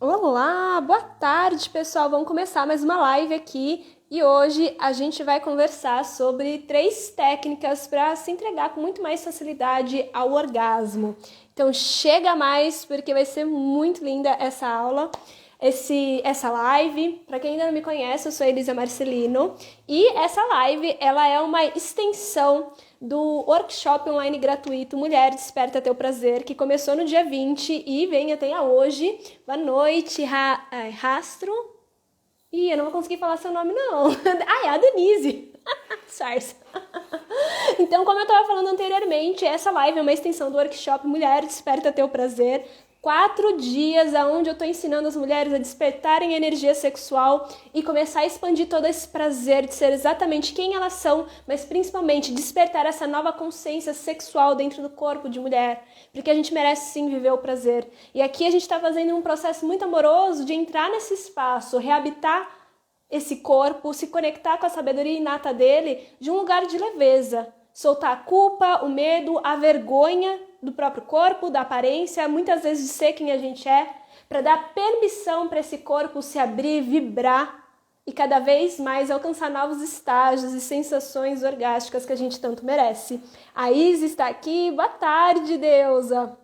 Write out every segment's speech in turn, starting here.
Olá, boa tarde, pessoal. Vamos começar mais uma live aqui e hoje a gente vai conversar sobre 3 técnicas para se entregar com muito mais facilidade ao orgasmo. Então chega mais porque vai ser muito linda essa aula, essa live. Para quem ainda não me conhece, eu sou Elisa Marcelino e essa live ela é uma extensão do workshop online gratuito Mulher Desperta Teu Prazer, que começou no dia 20 e vem até hoje. Boa noite, Rastro. Ih, eu não vou conseguir falar seu nome, não. Ah, é a Denise. Sarsa. Então, como eu estava falando anteriormente, essa live é uma extensão do workshop Mulher Desperta Teu Prazer. 4 dias onde eu estou ensinando as mulheres a despertarem a energia sexual e começar a expandir todo esse prazer de ser exatamente quem elas são, mas principalmente despertar essa nova consciência sexual dentro do corpo de mulher, porque a gente merece sim viver o prazer. E aqui a gente está fazendo um processo muito amoroso de entrar nesse espaço, reabitar esse corpo, se conectar com a sabedoria inata dele de um lugar de leveza, soltar a culpa, o medo, a vergonha do próprio corpo, da aparência, muitas vezes de ser quem a gente é, para dar permissão para esse corpo se abrir, vibrar e cada vez mais alcançar novos estágios e sensações orgásticas que a gente tanto merece. A Isa está aqui, boa tarde, deusa!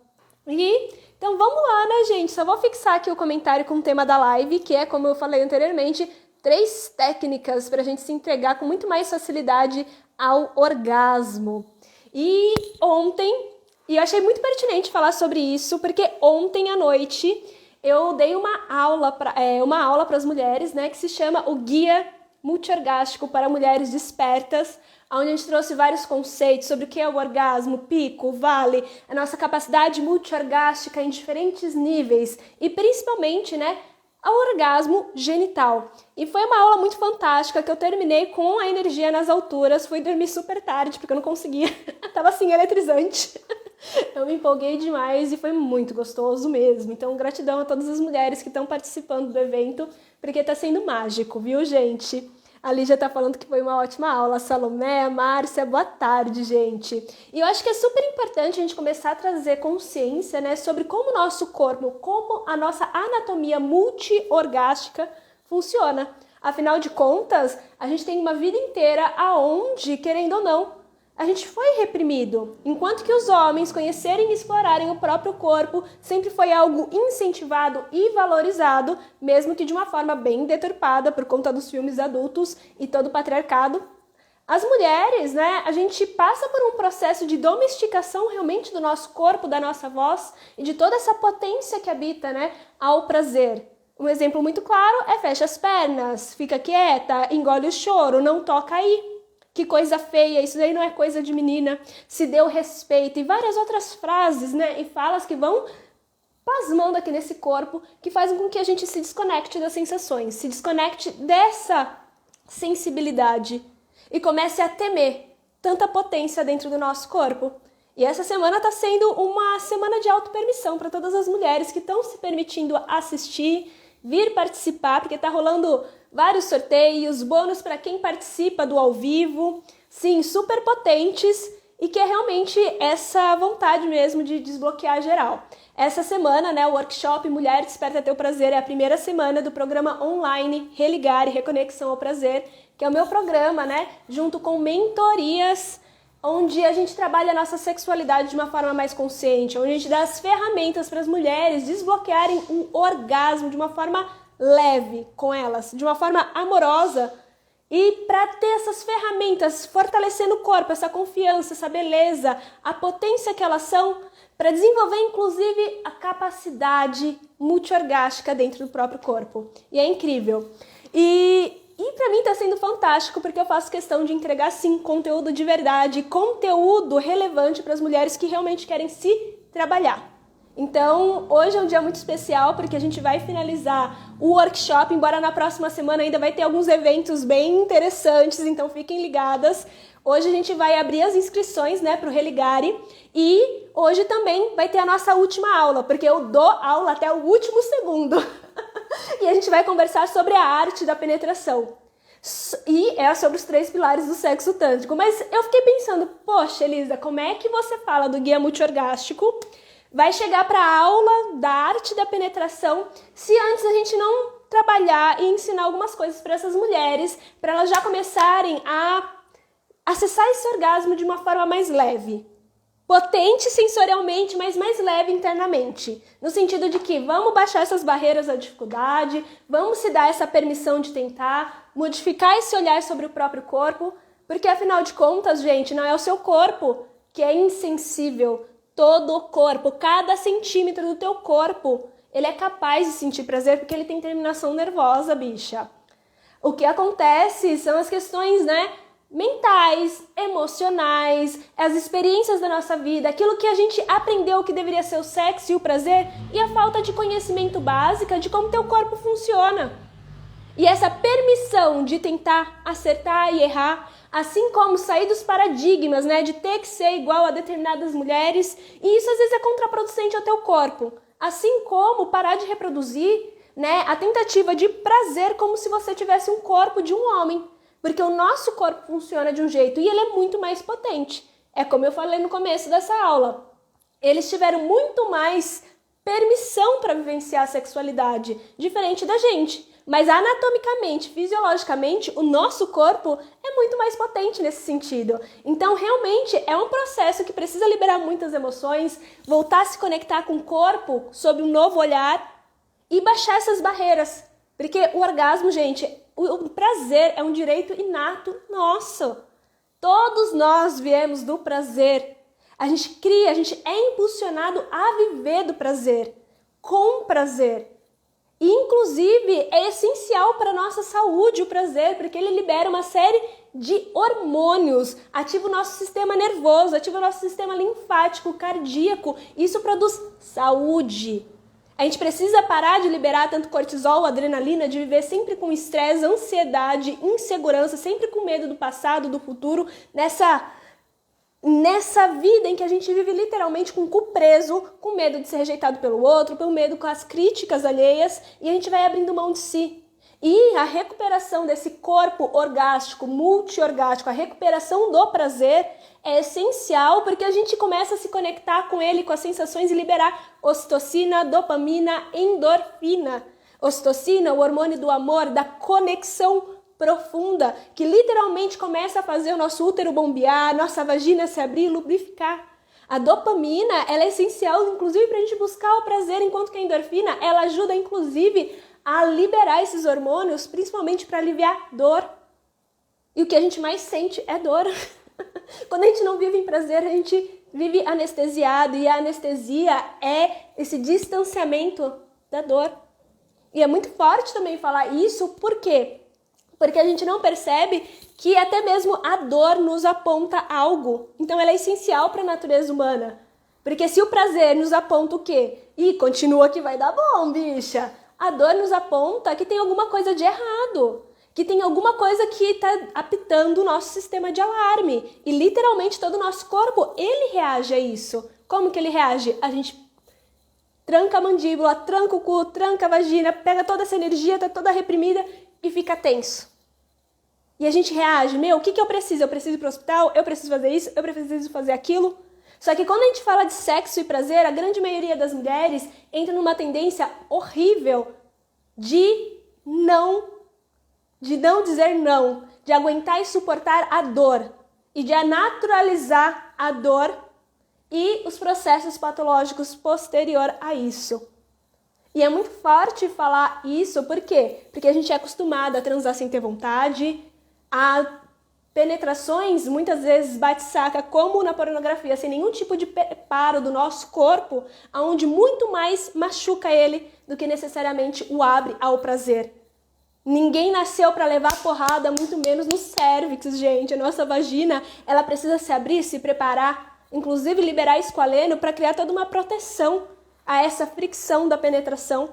Então vamos lá, né, gente? Só vou fixar aqui o comentário com o tema da live, que é, como eu falei anteriormente, 3 técnicas para a gente se entregar com muito mais facilidade ao orgasmo. E eu achei muito pertinente falar sobre isso, porque ontem à noite eu dei uma aula para as mulheres, né, que se chama o Guia Multiorgástico para Mulheres Despertas, onde a gente trouxe vários conceitos sobre o que é o orgasmo, pico, vale, a nossa capacidade multiorgástica em diferentes níveis e principalmente, né, ao orgasmo genital. E foi uma aula muito fantástica que eu terminei com a energia nas alturas, fui dormir super tarde porque eu não conseguia, tava assim eletrizante. Eu me empolguei demais e foi muito gostoso mesmo. Então, gratidão a todas as mulheres que estão participando do evento, porque tá sendo mágico, viu, gente? A Lígia tá falando que foi uma ótima aula. Salomé, Márcia, boa tarde, gente. E eu acho que é super importante a gente começar a trazer consciência, né, sobre como o nosso corpo, como a nossa anatomia multiorgástica funciona. Afinal de contas, a gente tem uma vida inteira aonde, querendo ou não, a gente foi reprimido, enquanto que os homens conhecerem e explorarem o próprio corpo sempre foi algo incentivado e valorizado, mesmo que de uma forma bem deturpada por conta dos filmes adultos e todo o patriarcado. As mulheres, né, a gente passa por um processo de domesticação realmente do nosso corpo, da nossa voz e de toda essa potência que habita, né, ao prazer. Um exemplo muito claro é fecha as pernas, fica quieta, engole o choro, não toca aí. Que coisa feia, isso daí não é coisa de menina, se deu respeito e várias outras frases, né, e falas que vão plasmando aqui nesse corpo, que fazem com que a gente se desconecte das sensações, se desconecte dessa sensibilidade e comece a temer tanta potência dentro do nosso corpo. E essa semana está sendo uma semana de autopermissão para todas as mulheres que estão se permitindo assistir, vir participar, porque está rolando vários sorteios, bônus para quem participa do ao vivo, sim, super potentes e que é realmente essa vontade mesmo de desbloquear geral. Essa semana, né, o workshop Mulher Desperta Teu Prazer é a primeira semana do programa online Religar e Reconexão ao Prazer, que é o meu programa, né, junto com mentorias, onde a gente trabalha a nossa sexualidade de uma forma mais consciente, onde a gente dá as ferramentas para as mulheres desbloquearem o orgasmo de uma forma leve com elas, de uma forma amorosa e para ter essas ferramentas, fortalecendo o corpo, essa confiança, essa beleza, a potência que elas são, para desenvolver inclusive a capacidade multiorgástica dentro do próprio corpo. E é incrível. E para mim está sendo fantástico porque eu faço questão de entregar sim conteúdo de verdade, conteúdo relevante para as mulheres que realmente querem se trabalhar. Então, hoje é um dia muito especial porque a gente vai finalizar o workshop, embora na próxima semana ainda vai ter alguns eventos bem interessantes, então fiquem ligadas. Hoje a gente vai abrir as inscrições, né, para o Religare e hoje também vai ter a nossa última aula, porque eu dou aula até o último segundo. E a gente vai conversar sobre a arte da penetração. E é sobre os 3 pilares do sexo tântrico. Mas eu fiquei pensando, poxa, Elisa, como é que você fala do guia multiorgástico vai chegar para a aula da arte da penetração se antes a gente não trabalhar e ensinar algumas coisas para essas mulheres, para elas já começarem a acessar esse orgasmo de uma forma mais leve. Potente sensorialmente, mas mais leve internamente. No sentido de que vamos baixar essas barreiras da dificuldade, vamos se dar essa permissão de tentar, modificar esse olhar sobre o próprio corpo, porque afinal de contas, gente, não é o seu corpo que é insensível. Todo o corpo, cada centímetro do teu corpo, ele é capaz de sentir prazer porque ele tem terminação nervosa, bicha. O que acontece são as questões, mentais, emocionais, as experiências da nossa vida, aquilo que a gente aprendeu que deveria ser o sexo e o prazer e a falta de conhecimento básica de como teu corpo funciona. E essa permissão de tentar acertar e errar, assim como sair dos paradigmas, de ter que ser igual a determinadas mulheres, e isso às vezes é contraproducente ao teu corpo. Assim como parar de reproduzir, a tentativa de prazer como se você tivesse um corpo de um homem. Porque o nosso corpo funciona de um jeito e ele é muito mais potente. É como eu falei no começo dessa aula. Eles tiveram muito mais permissão para vivenciar a sexualidade, diferente da gente. Mas anatomicamente, fisiologicamente, o nosso corpo é muito mais potente nesse sentido. Então, realmente, é um processo que precisa liberar muitas emoções, voltar a se conectar com o corpo sob um novo olhar e baixar essas barreiras. Porque o orgasmo, gente, o prazer é um direito inato nosso. Todos nós viemos do prazer. A gente é impulsionado a viver do prazer, com prazer. E, inclusive, é essencial para a nossa saúde o prazer, porque ele libera uma série de hormônios, ativa o nosso sistema nervoso, ativa o nosso sistema linfático, cardíaco. Isso produz saúde. A gente precisa parar de liberar tanto cortisol, adrenalina, de viver sempre com estresse, ansiedade, insegurança, sempre com medo do passado, do futuro, nessa vida em que a gente vive literalmente com o cu preso, com medo de ser rejeitado pelo outro, pelo medo com as críticas alheias, e a gente vai abrindo mão de si. E a recuperação desse corpo orgástico, multiorgástico, a recuperação do prazer é essencial porque a gente começa a se conectar com ele, com as sensações e liberar ocitocina, dopamina, endorfina. Ocitocina, o hormônio do amor, da conexão profunda, que literalmente começa a fazer o nosso útero bombear, nossa vagina se abrir e lubrificar. A dopamina, ela é essencial, inclusive, para a gente buscar o prazer, enquanto que a endorfina, ela ajuda, inclusive, a liberar esses hormônios, principalmente para aliviar dor. E o que a gente mais sente é dor. Quando a gente não vive em prazer, a gente vive anestesiado, e a anestesia é esse distanciamento da dor. E é muito forte também falar isso, por quê? Porque a gente não percebe que até mesmo a dor nos aponta algo. Então ela é essencial para a natureza humana. Porque se o prazer nos aponta o quê? Ih, continua que vai dar bom, bicha. A dor nos aponta que tem alguma coisa de errado. Que tem alguma coisa que está apitando o nosso sistema de alarme. E literalmente todo o nosso corpo, ele reage a isso. Como que ele reage? A gente tranca a mandíbula, tranca o cu, tranca a vagina, pega toda essa energia, tá toda reprimida e fica tenso. E a gente reage, o que eu preciso? Eu preciso ir pro hospital? Eu preciso fazer isso? Eu preciso fazer aquilo? Só que quando a gente fala de sexo e prazer, a grande maioria das mulheres entra numa tendência horrível de não dizer não, de aguentar e suportar a dor e de naturalizar a dor e os processos patológicos posterior a isso. E é muito forte falar isso, por quê? Porque a gente é acostumado a transar sem ter vontade, a penetrações, muitas vezes bate-saca, como na pornografia, sem nenhum tipo de preparo do nosso corpo, onde muito mais machuca ele do que necessariamente o abre ao prazer. Ninguém nasceu para levar porrada, muito menos no cérvix, gente. A nossa vagina, ela precisa se abrir, se preparar, inclusive liberar esqualeno para criar toda uma proteção a essa fricção da penetração.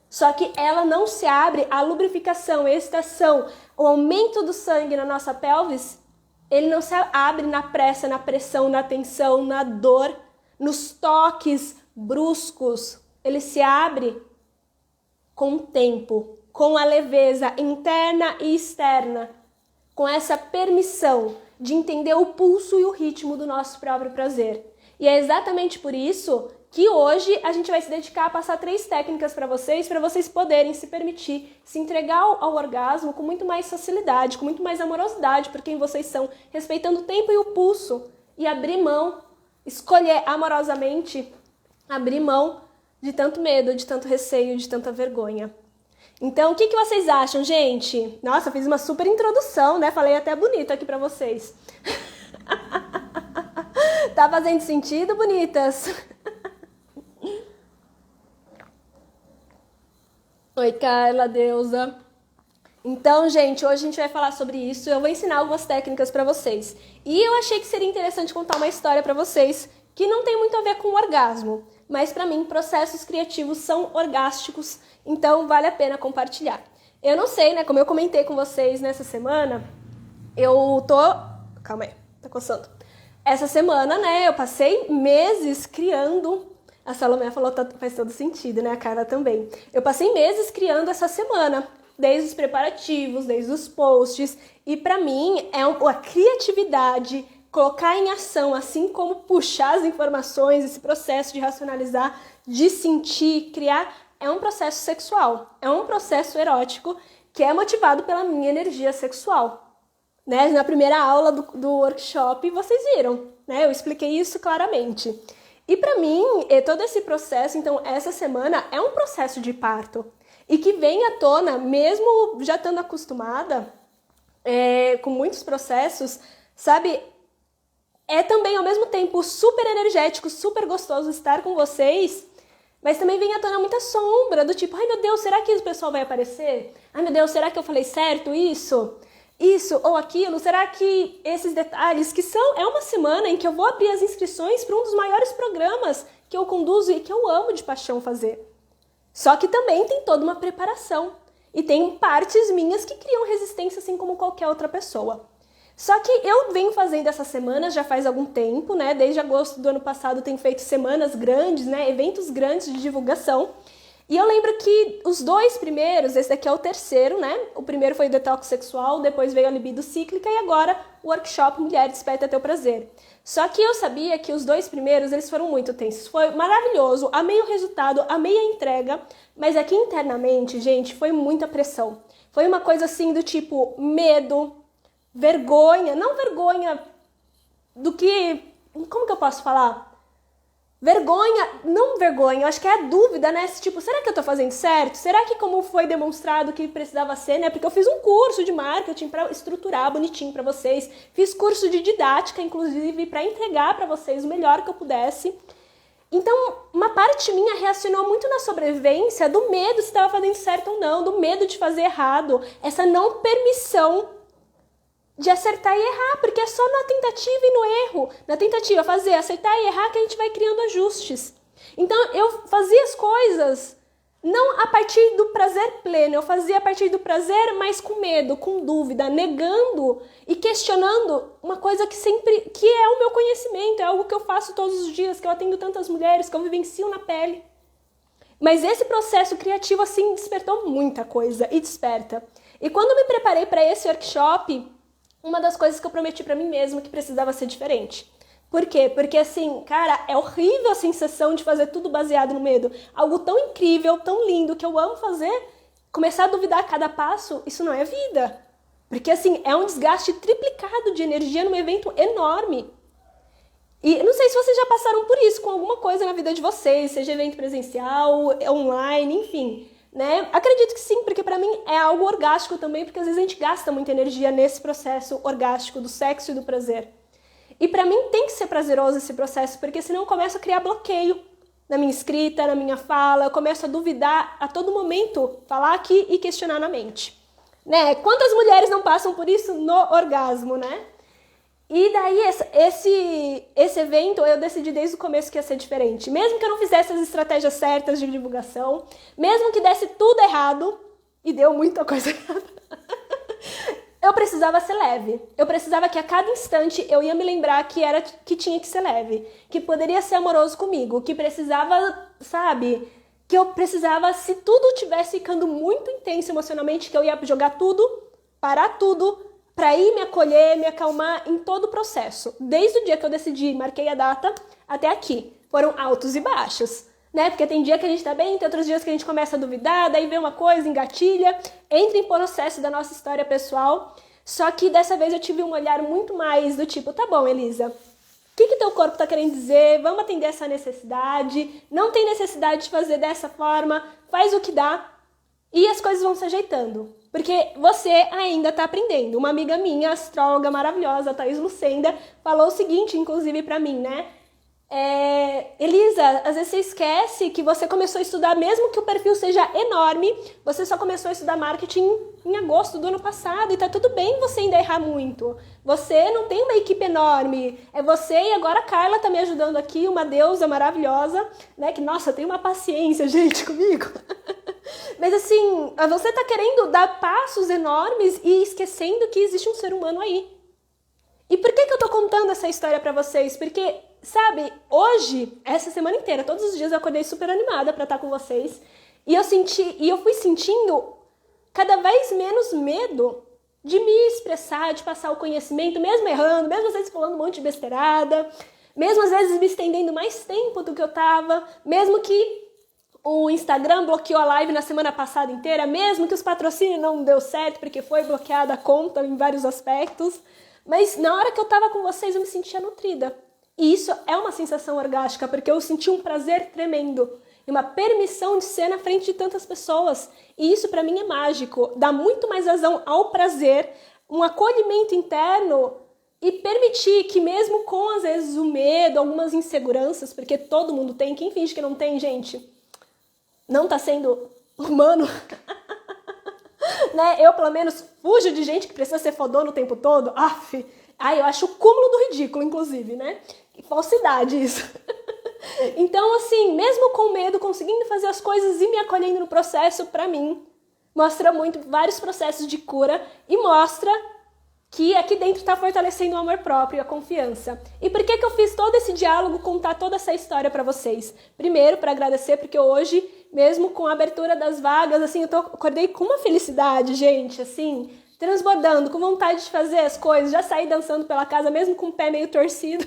Só que ela não se abre, a lubrificação, a excitação, o aumento do sangue na nossa pelvis, ele não se abre na pressa, na pressão, na tensão, na dor, nos toques bruscos. Ele se abre com o tempo, com a leveza interna e externa, com essa permissão de entender o pulso e o ritmo do nosso próprio prazer. E é exatamente por isso que hoje a gente vai se dedicar a passar 3 técnicas para vocês poderem se permitir se entregar ao orgasmo com muito mais facilidade, com muito mais amorosidade por quem vocês são, respeitando o tempo e o pulso, e abrir mão, escolher amorosamente, abrir mão de tanto medo, de tanto receio, de tanta vergonha. Então, o que vocês acham, gente? Nossa, eu fiz uma super introdução, né? Falei até bonito aqui pra vocês. Tá fazendo sentido, bonitas? Oi, Carla, Deusa. Então, gente, hoje a gente vai falar sobre isso. Eu vou ensinar algumas técnicas pra vocês. E eu achei que seria interessante contar uma história pra vocês que não tem muito a ver com o orgasmo, mas pra mim, processos criativos são orgásticos, então vale a pena compartilhar. Eu não sei, né, como eu comentei com vocês nessa semana, Calma aí, tá coçando. Essa semana, né, eu passei meses criando... A Salomé falou que faz todo sentido, né, a Carla também. Eu passei meses criando essa semana, desde os preparativos, desde os posts, e pra mim, a criatividade... Colocar em ação, assim como puxar as informações, esse processo de racionalizar, de sentir, criar, é um processo sexual, é um processo erótico que é motivado pela minha energia sexual. Né? Na primeira aula do workshop, vocês viram, né? Eu expliquei isso claramente. E para mim, todo esse processo, então, essa semana é um processo de parto. E que vem à tona, mesmo já estando acostumada com muitos processos, sabe? É também, ao mesmo tempo, super energético, super gostoso estar com vocês, mas também vem à tona muita sombra, do tipo, ai meu Deus, será que o pessoal vai aparecer? Ai meu Deus, será que eu falei certo isso ou aquilo? Será que esses detalhes, é uma semana em que eu vou abrir as inscrições para um dos maiores programas que eu conduzo e que eu amo de paixão fazer. Só que também tem toda uma preparação, e tem partes minhas que criam resistência, assim como qualquer outra pessoa. Só que eu venho fazendo essas semanas já faz algum tempo, né? Desde agosto do ano passado tenho feito semanas grandes, né? Eventos grandes de divulgação. E eu lembro que os 2 primeiros, esse daqui é o terceiro, né? O primeiro foi o detox sexual, depois veio a libido cíclica e agora o workshop Mulher Desperta Teu Prazer. Só que eu sabia que os 2 primeiros, eles foram muito tensos. Foi maravilhoso, amei o resultado, amei a entrega, mas aqui internamente, gente, foi muita pressão. Foi uma coisa assim do tipo medo, vergonha, não vergonha do que... Como que eu posso falar? Não vergonha, eu acho que é a dúvida, né? Tipo, será que eu tô fazendo certo? Será que como foi demonstrado que precisava ser, né? Porque eu fiz um curso de marketing pra estruturar bonitinho pra vocês. Fiz curso de didática, inclusive, pra entregar pra vocês o melhor que eu pudesse. Então, uma parte minha reacionou muito na sobrevivência do medo se estava fazendo certo ou não, do medo de fazer errado, essa não permissão de acertar e errar, porque é só na tentativa e no erro, na tentativa fazer, acertar e errar que a gente vai criando ajustes. Então eu fazia as coisas não a partir do prazer pleno, eu fazia a partir do prazer, mas com medo, com dúvida, negando e questionando uma coisa que é o meu conhecimento, é algo que eu faço todos os dias, que eu atendo tantas mulheres, que eu vivencio na pele. Mas esse processo criativo assim despertou muita coisa e desperta. E quando eu me preparei para esse workshop, uma das coisas que eu prometi pra mim mesma que precisava ser diferente. Por quê? Porque assim, cara, é horrível a sensação de fazer tudo baseado no medo. Algo tão incrível, tão lindo, que eu amo fazer, começar a duvidar a cada passo, isso não é vida. Porque assim, é um desgaste triplicado de energia num evento enorme. E não sei se vocês já passaram por isso com alguma coisa na vida de vocês, seja evento presencial, online, enfim. Né? Acredito que sim, porque pra mim é algo orgástico também, porque às vezes a gente gasta muita energia nesse processo orgástico do sexo e do prazer. E pra mim tem que ser prazeroso esse processo, porque senão eu começo a criar bloqueio na minha escrita, na minha fala, eu começo a duvidar a todo momento, falar aqui e questionar na mente. Né? Quantas mulheres não passam por isso no orgasmo, né? E daí, esse evento, eu decidi desde o começo que ia ser diferente. Mesmo que eu não fizesse as estratégias certas de divulgação, mesmo que desse tudo errado, e deu muita coisa errada, eu precisava ser leve. Eu precisava que a cada instante eu ia me lembrar que tinha que ser leve, que poderia ser amoroso comigo, que precisava, sabe, que eu precisava, se tudo tivesse ficando muito intenso emocionalmente, que eu ia jogar tudo, parar tudo, para ir me acolher, me acalmar em todo o processo. Desde o dia que eu decidi, marquei a data, até aqui. foram altos e baixos, né? Porque tem dia que a gente tá bem, tem outros dias que a gente começa a duvidar, daí vê uma coisa, engatilha, entra em processo da nossa história pessoal. Só que dessa vez eu tive um olhar muito mais do tipo, tá bom, Elisa, o que teu corpo tá querendo dizer? Vamos atender essa necessidade, não tem necessidade de fazer dessa forma, faz o que dá e as coisas vão se ajeitando. Porque você ainda tá aprendendo. Uma amiga minha, astróloga maravilhosa, a Thaís Lucenda, falou o seguinte, inclusive pra mim, né? Elisa, às vezes você esquece que você começou a estudar, mesmo que o perfil seja enorme, você só começou a estudar marketing em agosto do ano passado e tá tudo bem você ainda errar muito. Você não tem uma equipe enorme, é você e agora a Carla tá me ajudando aqui, uma deusa maravilhosa, né? Que, nossa, tem uma paciência, gente, comigo. Mas assim, você tá querendo dar passos enormes e esquecendo que existe um ser humano aí. E por que eu tô contando essa história pra vocês? Porque, sabe, hoje, essa semana inteira, todos os dias eu acordei super animada pra estar com vocês. E eu fui sentindo cada vez menos medo de me expressar, de passar o conhecimento, mesmo errando, mesmo às vezes falando um monte de besteirada, mesmo às vezes me estendendo mais tempo do que eu tava, mesmo que o Instagram bloqueou a live na semana passada inteira, mesmo que os patrocínios não deu certo, porque foi bloqueada a conta em vários aspectos. Mas na hora que eu tava com vocês, eu me sentia nutrida. E isso é uma sensação orgástica, porque eu senti um prazer tremendo. E uma permissão de ser na frente de tantas pessoas. E isso pra mim é mágico. Dá muito mais razão ao prazer, um acolhimento interno e permitir que mesmo com, às vezes, o medo, algumas inseguranças, porque todo mundo tem, quem finge que não tem, gente, não tá sendo humano. Né? Eu, pelo menos, fujo de gente que precisa ser fodona o tempo todo. Eu acho o cúmulo do ridículo, inclusive, né? Que falsidade isso. Então, assim, mesmo com medo, conseguindo fazer as coisas e me acolhendo no processo, pra mim, mostra muito vários processos de cura e mostra que aqui dentro está fortalecendo o amor próprio e a confiança. E por que eu fiz todo esse diálogo, contar toda essa história para vocês? Primeiro, para agradecer, porque hoje, mesmo com a abertura das vagas, assim, acordei com uma felicidade, gente, assim, transbordando, com vontade de fazer as coisas, já saí dançando pela casa, mesmo com o pé meio torcido.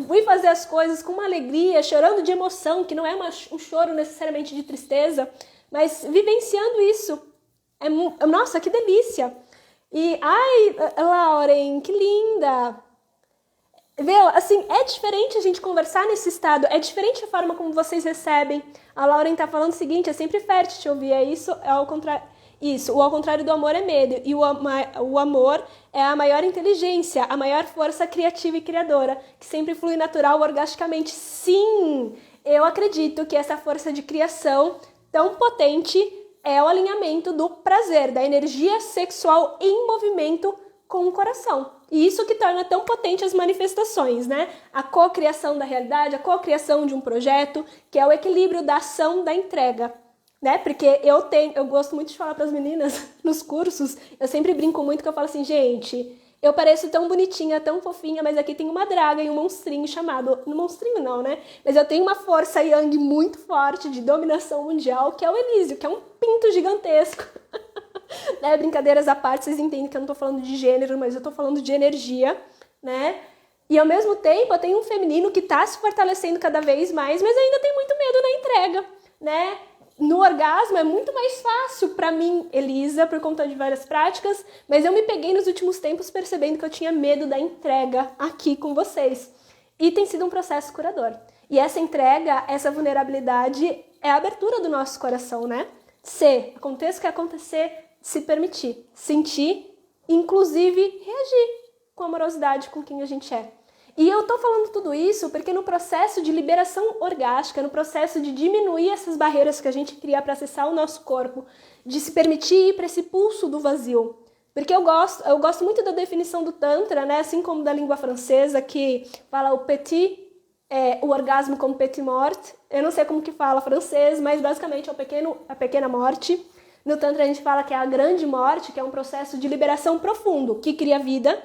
Fui fazer as coisas com uma alegria, chorando de emoção, que não é um choro necessariamente de tristeza, mas vivenciando isso. Nossa, que delícia! E, Lauren, que linda! Viu? Assim, é diferente a gente conversar nesse estado, é diferente a forma como vocês recebem. A Lauren tá falando o seguinte, é sempre fértil te ouvir, ao contrário do amor é medo, e o amor é a maior inteligência, a maior força criativa e criadora, que sempre flui natural, orgasticamente. Sim, eu acredito que essa força de criação tão potente é o alinhamento do prazer, da energia sexual em movimento com o coração. E isso que torna tão potente as manifestações, né? A cocriação da realidade, a cocriação de um projeto, que é o equilíbrio da ação, da entrega, né? Porque eu gosto muito de falar para as meninas nos cursos, eu sempre brinco muito que eu falo assim, gente, eu pareço tão bonitinha, tão fofinha, mas aqui tem uma draga e um monstrinho chamado... Monstrinho não, né? Mas eu tenho uma força yang muito forte de dominação mundial, que é o Elísio, que é um pinto gigantesco. Né? Brincadeiras à parte, vocês entendem que eu não tô falando de gênero, mas eu tô falando de energia, né? E ao mesmo tempo eu tenho um feminino que tá se fortalecendo cada vez mais, mas ainda tem muito medo na entrega, né? No orgasmo é muito mais fácil pra mim, Elisa, por conta de várias práticas, mas eu me peguei nos últimos tempos percebendo que eu tinha medo da entrega aqui com vocês. E tem sido um processo curador. E essa entrega, essa vulnerabilidade é a abertura do nosso coração, né? Aconteça o que acontecer, se permitir, sentir, inclusive reagir com amorosidade com quem a gente é. E eu tô falando tudo isso porque no processo de liberação orgástica, no processo de diminuir essas barreiras que a gente cria para acessar o nosso corpo, de se permitir ir para esse pulso do vazio. Porque eu gosto muito da definição do Tantra, né? Assim como da língua francesa, que fala o petit, o orgasmo como petit mort. Eu não sei como que fala francês, mas basicamente é a pequena morte. No Tantra a gente fala que é a grande morte, que é um processo de liberação profundo, que cria vida,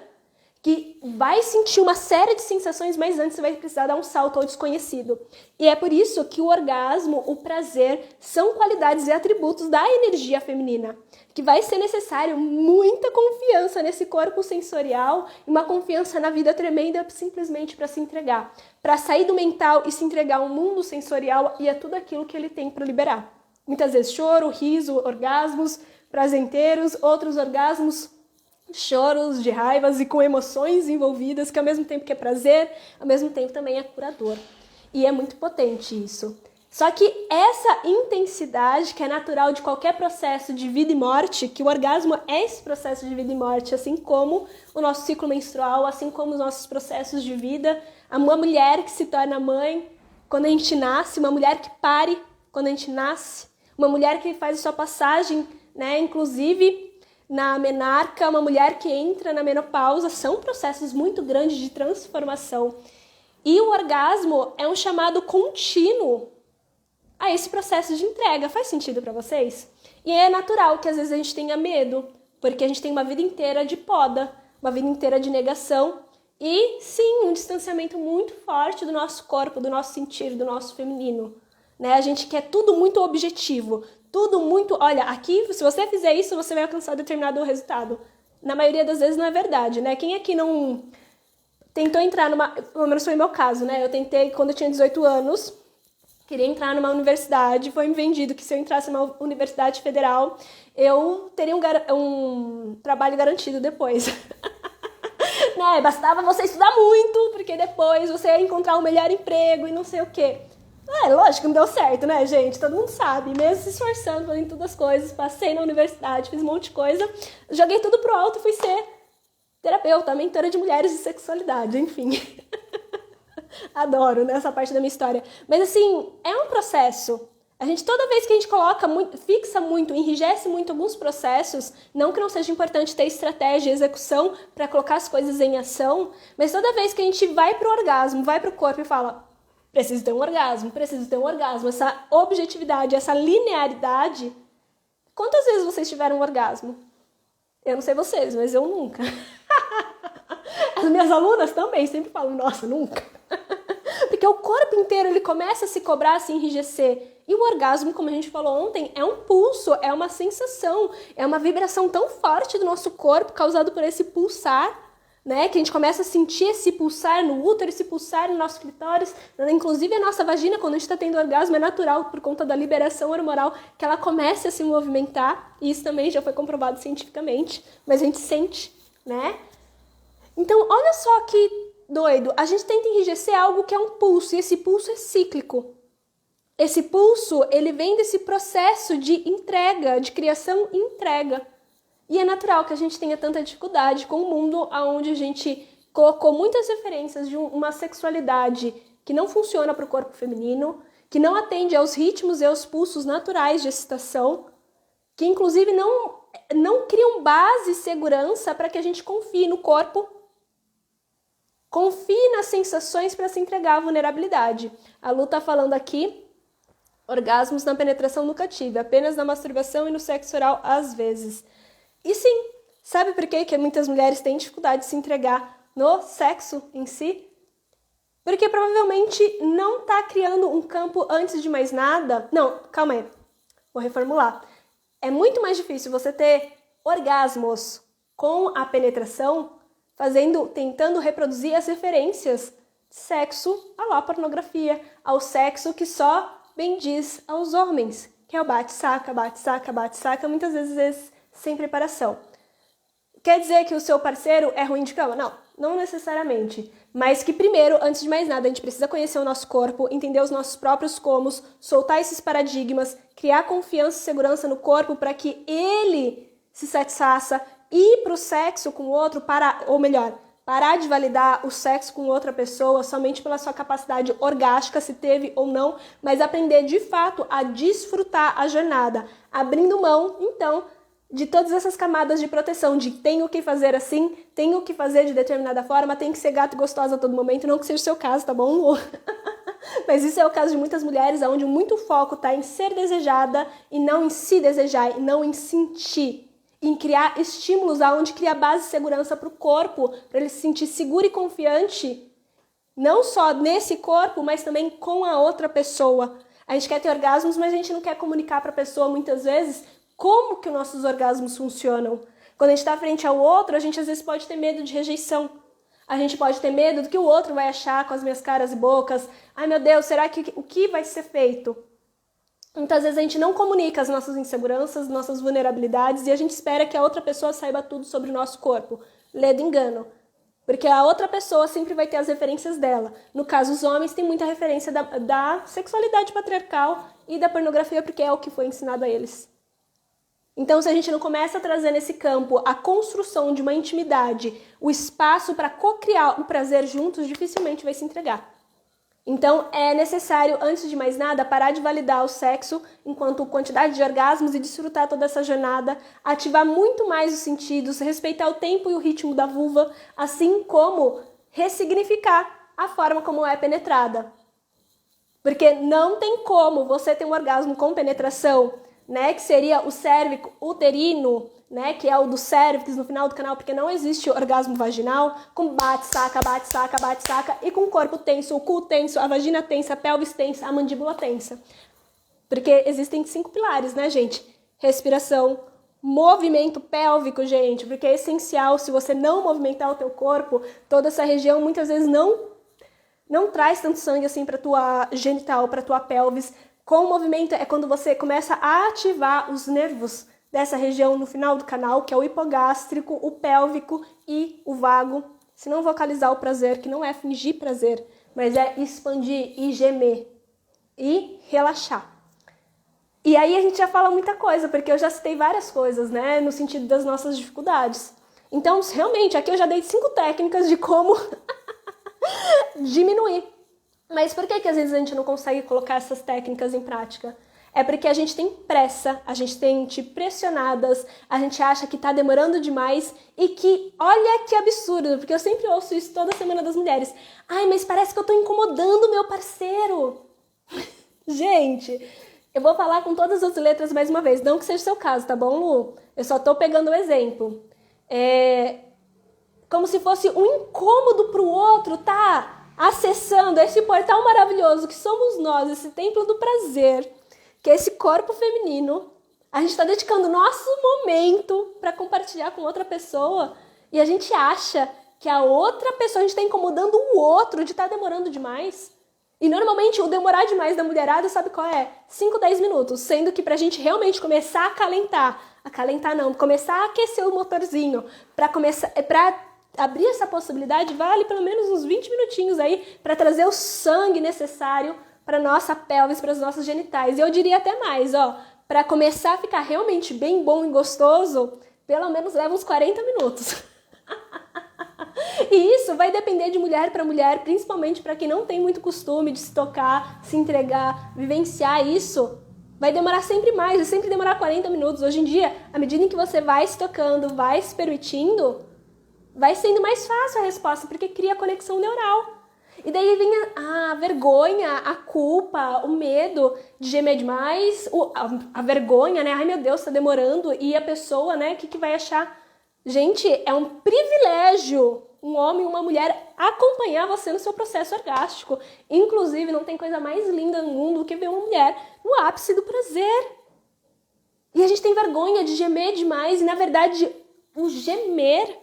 que vai sentir uma série de sensações, mas antes você vai precisar dar um salto ao desconhecido. E é por isso que o orgasmo, o prazer, são qualidades e atributos da energia feminina, que vai ser necessário muita confiança nesse corpo sensorial e uma confiança na vida tremenda simplesmente para se entregar, para sair do mental e se entregar ao mundo sensorial e a tudo aquilo que ele tem para liberar. Muitas vezes choro, riso, orgasmos prazenteiros, outros orgasmos, choros de raivas e com emoções envolvidas, que ao mesmo tempo que é prazer, ao mesmo tempo também é curador. E é muito potente isso. Só que essa intensidade que é natural de qualquer processo de vida e morte, que o orgasmo é esse processo de vida e morte, assim como o nosso ciclo menstrual, assim como os nossos processos de vida, uma mulher que se torna mãe quando a gente nasce, uma mulher que pare quando a gente nasce, uma mulher que faz a sua passagem, né, inclusive na menarca, uma mulher que entra na menopausa, são processos muito grandes de transformação. E o orgasmo é um chamado contínuo a esse processo de entrega. Faz sentido para vocês? E é natural que às vezes a gente tenha medo, porque a gente tem uma vida inteira de poda, uma vida inteira de negação e, sim, um distanciamento muito forte do nosso corpo, do nosso sentir, do nosso feminino. Né? A gente quer tudo muito objetivo, tudo muito, olha, aqui, se você fizer isso, você vai alcançar determinado resultado. Na maioria das vezes não é verdade, né? Quem aqui não tentou entrar numa, pelo menos foi o meu caso, né? Eu tentei, quando eu tinha 18 anos, queria entrar numa universidade, foi me vendido que se eu entrasse numa universidade federal, eu teria um trabalho garantido depois. Né? Bastava você estudar muito, porque depois você ia encontrar um melhor emprego e não sei o quê. Lógico que não deu certo, né, gente? Todo mundo sabe. Mesmo se esforçando, fazendo todas as coisas, passei na universidade, fiz um monte de coisa, joguei tudo pro alto e fui ser terapeuta, mentora de mulheres e sexualidade, enfim. Adoro, né, essa parte da minha história. Mas, assim, é um processo. A gente, toda vez que a gente coloca muito, fixa muito, enrijece muito alguns processos, não que não seja importante ter estratégia e execução para colocar as coisas em ação, mas toda vez que a gente vai pro orgasmo, vai pro corpo e fala... Preciso ter um orgasmo, essa objetividade, essa linearidade. Quantas vezes vocês tiveram um orgasmo? Eu não sei vocês, mas eu nunca. As minhas alunas também sempre falam, nossa, nunca. Porque o corpo inteiro ele começa a se cobrar, a se enrijecer. E o orgasmo, como a gente falou ontem, é um pulso, é uma sensação, é uma vibração tão forte do nosso corpo, causado por esse pulsar, né, que a gente começa a sentir esse pulsar no útero, esse pulsar no nosso clitóris, inclusive a nossa vagina, quando a gente está tendo orgasmo, é natural por conta da liberação hormonal que ela comece a se movimentar, e isso também já foi comprovado cientificamente, mas a gente sente, né? Então, olha só que doido, a gente tenta enrijecer algo que é um pulso, e esse pulso é cíclico. Esse pulso, ele vem desse processo de entrega, de criação e entrega. E é natural que a gente tenha tanta dificuldade com o mundo onde a gente colocou muitas referências de uma sexualidade que não funciona para o corpo feminino, que não atende aos ritmos e aos pulsos naturais de excitação, que inclusive não criam base e segurança para que a gente confie no corpo, confie nas sensações para se entregar à vulnerabilidade. A Lu está falando aqui, orgasmos na penetração nunca tive, apenas na masturbação e no sexo oral às vezes. E sim, sabe por quê que muitas mulheres têm dificuldade de se entregar no sexo em si? Porque provavelmente não está criando um campo antes de mais nada. Não, calma aí, vou reformular. É muito mais difícil você ter orgasmos com a penetração, tentando reproduzir as referências de sexo à lá pornografia, ao sexo que só bendiz aos homens, que é o bate-saca, bate-saca, bate-saca, muitas vezes sem preparação. Quer dizer que o seu parceiro é ruim de cama? Não, não necessariamente. Mas que primeiro, antes de mais nada, a gente precisa conhecer o nosso corpo, entender os nossos próprios comos, soltar esses paradigmas, criar confiança e segurança no corpo para que ele se satisfaça, ir para o sexo com o outro, parar de validar o sexo com outra pessoa somente pela sua capacidade orgástica, se teve ou não, mas aprender de fato a desfrutar a jornada, abrindo mão, então, de todas essas camadas de proteção, de tenho que fazer assim, tenho que fazer de determinada forma, tem que ser gato e gostosa a todo momento, não que seja o seu caso, tá bom? Mas isso é o caso de muitas mulheres, onde muito foco está em ser desejada e não em se desejar, e não em sentir. em criar estímulos aonde cria base de segurança para o corpo, para ele se sentir seguro e confiante, não só nesse corpo, mas também com a outra pessoa. A gente quer ter orgasmos, mas a gente não quer comunicar para a pessoa, muitas vezes, como que os nossos orgasmos funcionam. Quando a gente está frente ao outro, a gente às vezes pode ter medo de rejeição. A gente pode ter medo do que o outro vai achar com as minhas caras e bocas. Ai, meu Deus, será que o que vai ser feito? Muitas vezes a gente não comunica as nossas inseguranças, nossas vulnerabilidades, e a gente espera que a outra pessoa saiba tudo sobre o nosso corpo. Lê do engano. Porque a outra pessoa sempre vai ter as referências dela. No caso, os homens têm muita referência da sexualidade patriarcal e da pornografia, porque é o que foi ensinado a eles. Então, se a gente não começa a trazer nesse campo a construção de uma intimidade, o espaço para co-criar o prazer juntos, dificilmente vai se entregar. Então, é necessário, antes de mais nada, parar de validar o sexo enquanto quantidade de orgasmos e desfrutar toda essa jornada, ativar muito mais os sentidos, respeitar o tempo e o ritmo da vulva, assim como ressignificar a forma como é penetrada. Porque não tem como você ter um orgasmo com penetração, né, que seria o cérvico uterino, né, que é o do cérvix no final do canal, porque não existe orgasmo vaginal, com bate-saca, bate-saca, bate-saca, e com o corpo tenso, o cu tenso, a vagina tensa, a pelvis tensa, a mandíbula tensa. Porque existem 5 pilares, né, gente? Respiração, movimento pélvico, gente, porque é essencial. Se você não movimentar o teu corpo, toda essa região muitas vezes não traz tanto sangue assim para tua genital, para tua pelvis. Com o movimento é quando você começa a ativar os nervos dessa região no final do canal, que é o hipogástrico, o pélvico e o vago. Se não vocalizar o prazer, que não é fingir prazer, mas é expandir e gemer e relaxar. E aí a gente já fala muita coisa, porque eu já citei várias coisas, né, no sentido das nossas dificuldades. Então, realmente, aqui eu já dei 5 técnicas de como diminuir. Mas por que às vezes a gente não consegue colocar essas técnicas em prática? É porque a gente tem pressa, a gente tem pressionadas, a gente acha que tá demorando demais e que, olha que absurdo, porque eu sempre ouço isso toda semana das mulheres. Ai, mas parece que eu tô incomodando o meu parceiro. Gente, eu vou falar com todas as letras mais uma vez, não que seja o seu caso, tá bom, Lu? Eu só tô pegando o exemplo. Como se fosse um incômodo pro outro, tá? Acessando esse portal maravilhoso que somos nós, esse templo do prazer, que é esse corpo feminino. A gente está dedicando nosso momento para compartilhar com outra pessoa e a gente acha que a outra pessoa, a gente está incomodando o outro de estar demorando demais. E normalmente o demorar demais da mulherada, sabe qual é? 5, 10 minutos, sendo que pra gente realmente começar a calentar não, começar a aquecer o motorzinho, para abrir essa possibilidade, vale pelo menos uns 20 minutinhos aí para trazer o sangue necessário para nossa pelvis, para os nossos genitais. E eu diria até mais, para começar a ficar realmente bem bom e gostoso, pelo menos leva uns 40 minutos. E isso vai depender de mulher para mulher, principalmente para quem não tem muito costume de se tocar, se entregar, vivenciar isso. Vai demorar sempre mais, vai sempre demorar 40 minutos. Hoje em dia, à medida em que você vai se tocando, vai se permitindo, vai sendo mais fácil a resposta, porque cria conexão neural. E daí vem a vergonha, a culpa, o medo de gemer demais, a vergonha, né? Ai, meu Deus, tá demorando. E a pessoa, né, o que vai achar? Gente, é um privilégio um homem e uma mulher acompanhar você no seu processo orgástico. Inclusive, não tem coisa mais linda no mundo do que ver uma mulher no ápice do prazer. E a gente tem vergonha de gemer demais. E, na verdade, o gemer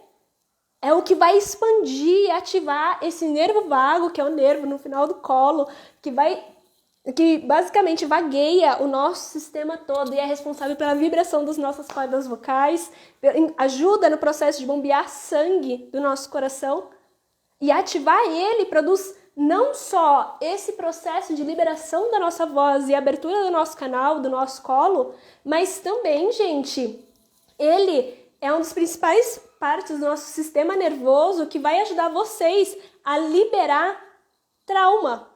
é o que vai expandir e ativar esse nervo vago, que é o nervo no final do colo, que basicamente vagueia o nosso sistema todo e é responsável pela vibração das nossas cordas vocais, ajuda no processo de bombear sangue do nosso coração, e ativar ele produz não só esse processo de liberação da nossa voz e abertura do nosso canal, do nosso colo, mas também, gente, ele é um dos principais partes do nosso sistema nervoso que vai ajudar vocês a liberar trauma.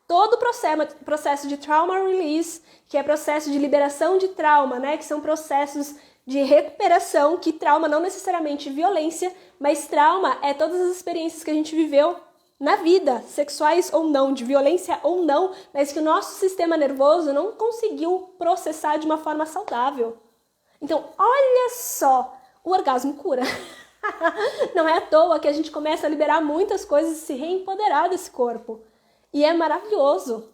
Todo o processo de trauma release, que é processo de liberação de trauma, né? Que são processos de recuperação, que trauma não necessariamente violência, mas trauma é todas as experiências que a gente viveu na vida, sexuais ou não, de violência ou não, mas que o nosso sistema nervoso não conseguiu processar de uma forma saudável. Então, olha só, o orgasmo cura. Não é à toa que a gente começa a liberar muitas coisas e se reempoderar desse corpo. E é maravilhoso.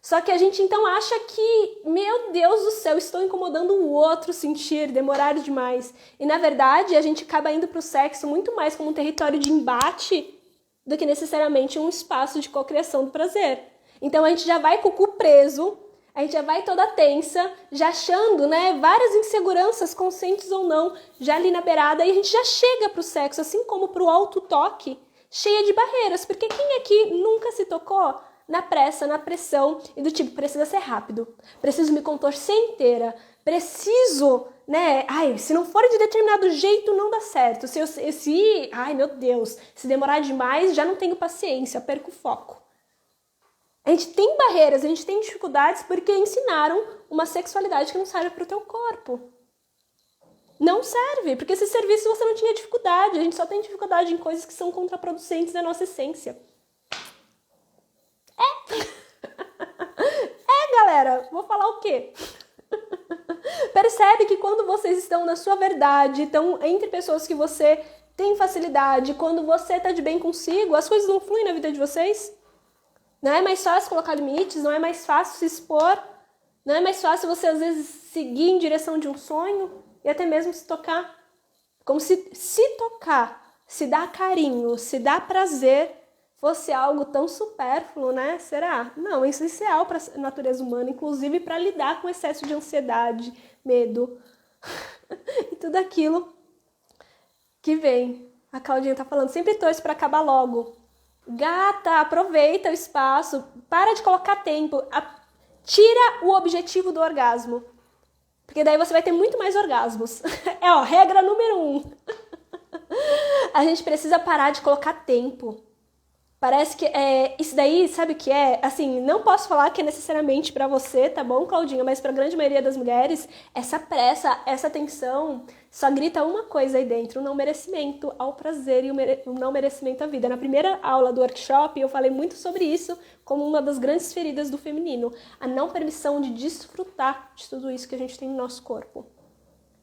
Só que a gente então acha que, meu Deus do céu, estou incomodando o outro sentir, demorar demais. E na verdade a gente acaba indo para o sexo muito mais como um território de embate do que necessariamente um espaço de cocriação do prazer. Então a gente já vai com o cu preso, a gente já vai toda tensa, já achando, né, várias inseguranças, conscientes ou não, já ali na beirada, e a gente já chega pro sexo, assim como pro auto-toque, cheia de barreiras, porque quem aqui nunca se tocou na pressa, na pressão, e do tipo, precisa ser rápido, preciso me contorcer inteira, preciso, né, se não for de determinado jeito, não dá certo, ai meu Deus, se demorar demais, já não tenho paciência, perco o foco. A gente tem barreiras, a gente tem dificuldades porque ensinaram uma sexualidade que não serve para o teu corpo. Não serve, porque se servisse você não tinha dificuldade. A gente só tem dificuldade em coisas que são contraproducentes da nossa essência. Galera, vou falar o quê? Percebe que quando vocês estão na sua verdade, estão entre pessoas que você tem facilidade, quando você está de bem consigo, as coisas não fluem na vida de vocês? Não é mais fácil colocar limites, não é mais fácil se expor, não é mais fácil você às vezes seguir em direção de um sonho e até mesmo se tocar. Como se tocar, se dar carinho, se dar prazer fosse algo tão supérfluo, né? Será? Não, é essencial para a natureza humana, inclusive para lidar com excesso de ansiedade, medo e tudo aquilo que vem. A Claudinha tá falando, sempre torço para acabar logo. Gata, aproveita o espaço, para de colocar tempo, tira o objetivo do orgasmo, porque daí você vai ter muito mais orgasmos. Regra número 1. A gente precisa parar de colocar tempo. Parece que isso daí, sabe o que é? Assim, não posso falar que é necessariamente pra você, tá bom, Claudinha? Mas pra grande maioria das mulheres, essa pressa, essa tensão, só grita uma coisa aí dentro, o não merecimento ao prazer e o não merecimento à vida. Na primeira aula do workshop, eu falei muito sobre isso como uma das grandes feridas do feminino. A não permissão de desfrutar de tudo isso que a gente tem no nosso corpo.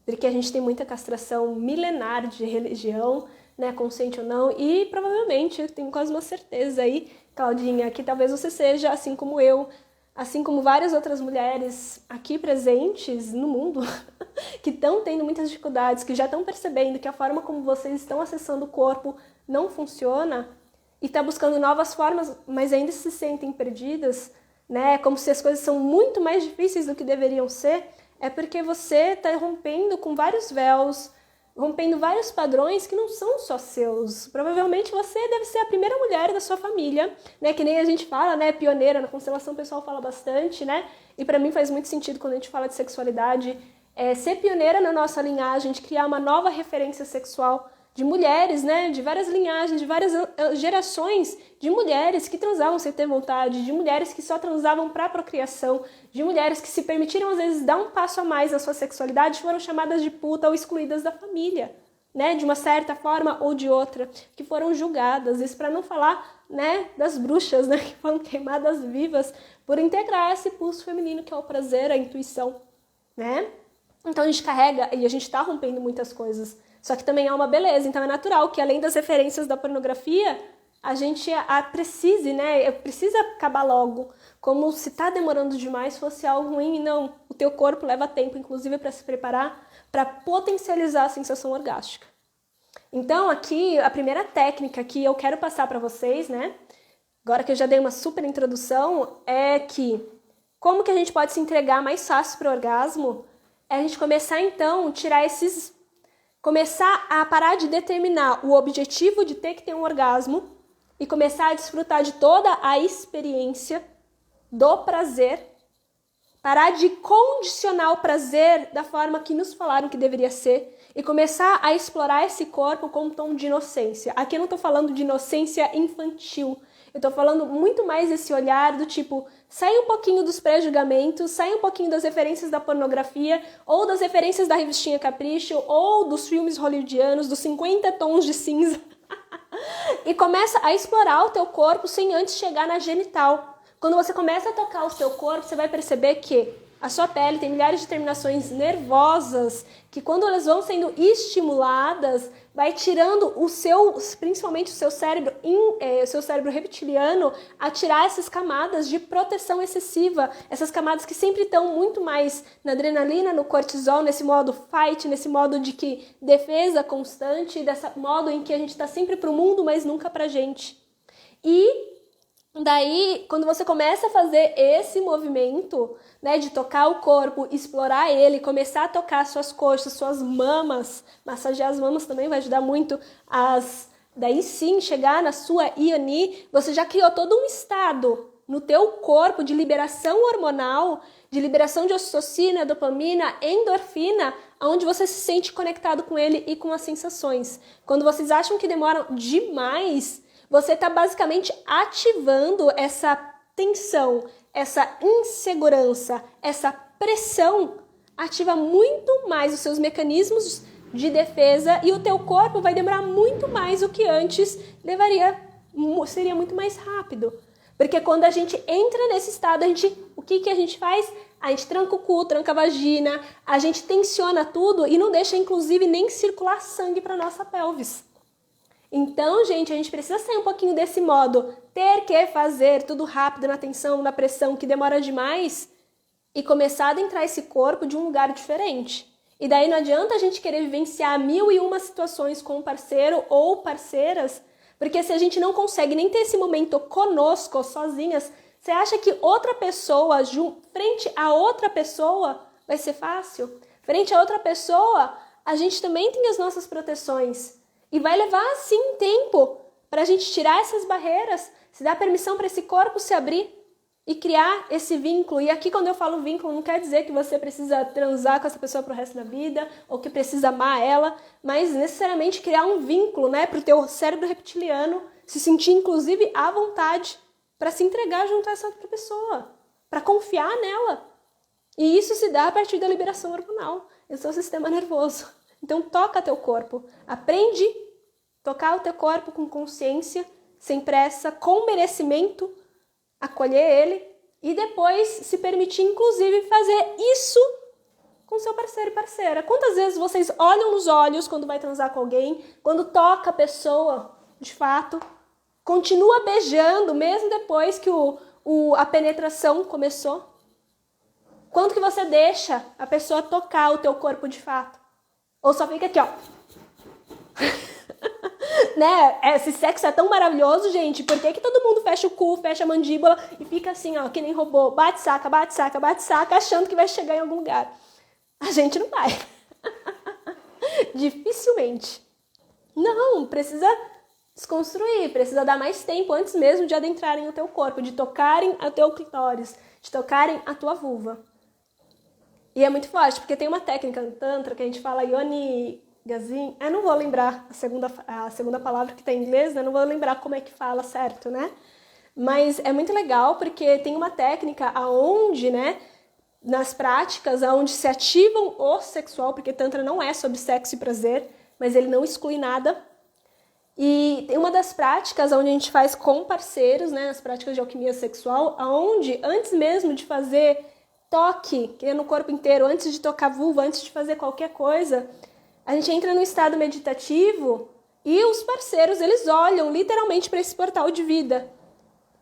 Porque a gente tem muita castração milenar de religião, né, consciente ou não, e provavelmente, eu tenho quase uma certeza aí, Claudinha, que talvez você seja, assim como eu, assim como várias outras mulheres aqui presentes no mundo, que estão tendo muitas dificuldades, que já estão percebendo que a forma como vocês estão acessando o corpo não funciona, e estão buscando novas formas, mas ainda se sentem perdidas, né, como se as coisas são muito mais difíceis do que deveriam ser, é porque você está rompendo com vários véus, rompendo vários padrões que não são só seus. Provavelmente você deve ser a primeira mulher da sua família, né? Que nem a gente fala, né? Pioneira, na constelação o pessoal fala bastante, né? E pra mim faz muito sentido quando a gente fala de sexualidade, ser pioneira na nossa linhagem, de criar uma nova referência sexual de mulheres, né? De várias linhagens, de várias gerações de mulheres que transavam sem ter vontade, de mulheres que só transavam para procriação, de mulheres que se permitiram às vezes dar um passo a mais na sua sexualidade, foram chamadas de puta ou excluídas da família, né? De uma certa forma ou de outra, que foram julgadas. Isso para não falar, né, das bruxas, né, que foram queimadas vivas por integrar esse pulso feminino que é o prazer, a intuição, né? Então a gente carrega e a gente está rompendo muitas coisas. Só que também há uma beleza, então é natural que além das referências da pornografia, a gente precise, né? Precisa acabar logo. Como se tá demorando demais fosse algo ruim. E não, o teu corpo leva tempo, inclusive, para se preparar para potencializar a sensação orgástica. Então, aqui, a primeira técnica que eu quero passar para vocês, né? Agora que eu já dei uma super introdução, é que como que a gente pode se entregar mais fácil para o orgasmo? É a gente começar, então, começar a parar de determinar o objetivo de ter que ter um orgasmo e começar a desfrutar de toda a experiência do prazer, parar de condicionar o prazer da forma que nos falaram que deveria ser e começar a explorar esse corpo com um tom de inocência. Aqui eu não estou falando de inocência infantil, eu estou falando muito mais desse olhar do tipo, sai um pouquinho dos pré-julgamentos, sai um pouquinho das referências da pornografia, ou das referências da revistinha Capricho, ou dos filmes hollywoodianos, dos 50 tons de cinza, e começa a explorar o teu corpo sem antes chegar na genital. Quando você começa a tocar o teu corpo, você vai perceber que A sua pele tem milhares de terminações nervosas que, quando elas vão sendo estimuladas, vai tirando principalmente o seu cérebro reptiliano, a tirar essas camadas de proteção excessiva, essas camadas que sempre estão muito mais na adrenalina, no cortisol, nesse modo fight, nesse modo de defesa constante, desse modo em que a gente está sempre pro mundo, mas nunca pra gente. E daí, quando você começa a fazer esse movimento, né, de tocar o corpo, explorar ele, começar a tocar suas coxas, suas mamas, massagear as mamas também vai ajudar muito daí sim, chegar na sua Yoni, você já criou todo um estado no teu corpo de liberação hormonal, de liberação de ocitocina, dopamina, endorfina, onde você se sente conectado com ele e com as sensações. Quando vocês acham que demoram demais, você está basicamente ativando essa tensão, essa insegurança, essa pressão, ativa muito mais os seus mecanismos de defesa e o teu corpo vai demorar muito mais do que antes seria muito mais rápido. Porque quando a gente entra nesse estado, o que a gente faz? A gente tranca o cu, tranca a vagina, a gente tensiona tudo e não deixa, inclusive, nem circular sangue para nossa pelvis. Então, gente, a gente precisa sair um pouquinho desse modo, ter que fazer tudo rápido, na tensão, na pressão, que demora demais, e começar a adentrar esse corpo de um lugar diferente. E daí não adianta a gente querer vivenciar 1001 situações com um parceiro ou parceiras, porque se a gente não consegue nem ter esse momento conosco, sozinhas, você acha que outra pessoa, frente a outra pessoa, vai ser fácil? Frente a outra pessoa, a gente também tem as nossas proteções. E vai levar, sim, tempo para a gente tirar essas barreiras, se dar permissão para esse corpo se abrir e criar esse vínculo. E aqui, quando eu falo vínculo, não quer dizer que você precisa transar com essa pessoa pro resto da vida ou que precisa amar ela, mas necessariamente criar um vínculo, né, para o teu cérebro reptiliano se sentir, inclusive, à vontade para se entregar junto a essa outra pessoa, para confiar nela. E isso se dá a partir da liberação hormonal do seu sistema nervoso. Então, toca teu corpo. Aprende a tocar o teu corpo com consciência, sem pressa, com merecimento, acolher ele e depois se permitir, inclusive, fazer isso com seu parceiro e parceira. Quantas vezes vocês olham nos olhos quando vai transar com alguém, quando toca a pessoa, de fato, continua beijando mesmo depois que a penetração começou? Quanto que você deixa a pessoa tocar o teu corpo de fato? Ou só fica aqui, ó. Né? Esse sexo é tão maravilhoso, gente. Por que todo mundo fecha o cu, fecha a mandíbula e fica assim, ó, que nem robô? Bate saca, bate saca, bate saca, achando que vai chegar em algum lugar. A gente não vai. Dificilmente. Não, precisa desconstruir, precisa dar mais tempo antes mesmo de adentrarem o teu corpo, de tocarem o teu clitóris, de tocarem a tua vulva. E é muito forte, porque tem uma técnica no Tantra que a gente fala Yoni Gazin. Eu não vou lembrar a segunda palavra que está em inglês, né? Não vou lembrar como é que fala certo, né? Mas é muito legal porque tem uma técnica aonde, né, nas práticas, aonde se ativam o sexual, porque Tantra não é sobre sexo e prazer, mas ele não exclui nada. E tem uma das práticas onde a gente faz com parceiros, né, as práticas de alquimia sexual, aonde antes mesmo de fazer toque, que é no corpo inteiro, antes de tocar vulva, antes de fazer qualquer coisa, a gente entra no estado meditativo e os parceiros, eles olham literalmente para esse portal de vida.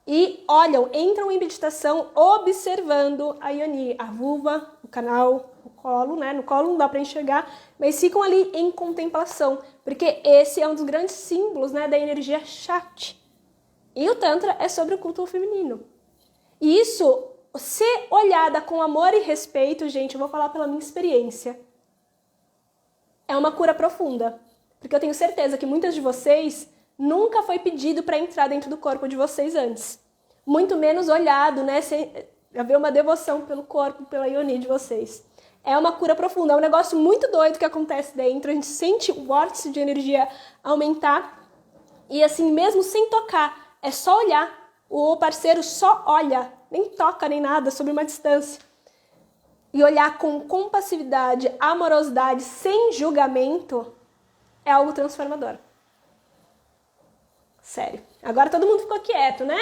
E entram em meditação observando a Yoni, a vulva, o canal, o colo, né? No colo não dá para enxergar, mas ficam ali em contemplação, porque esse é um dos grandes símbolos, né, da energia Shakti. E o Tantra é sobre o culto feminino. E isso, se olhada com amor e respeito, gente, eu vou falar pela minha experiência, é uma cura profunda. Porque eu tenho certeza que muitas de vocês nunca foi pedido para entrar dentro do corpo de vocês antes. Muito menos olhado, né? Sem haver uma devoção pelo corpo, pela Yoni de vocês. É uma cura profunda, é um negócio muito doido que acontece dentro. A gente sente o vórtice de energia aumentar. E assim, mesmo sem tocar, é só olhar. O parceiro só olha, nem toca nem nada, sobre uma distância. E olhar com compassividade, amorosidade, sem julgamento, é algo transformador. Sério. Agora todo mundo ficou quieto, né?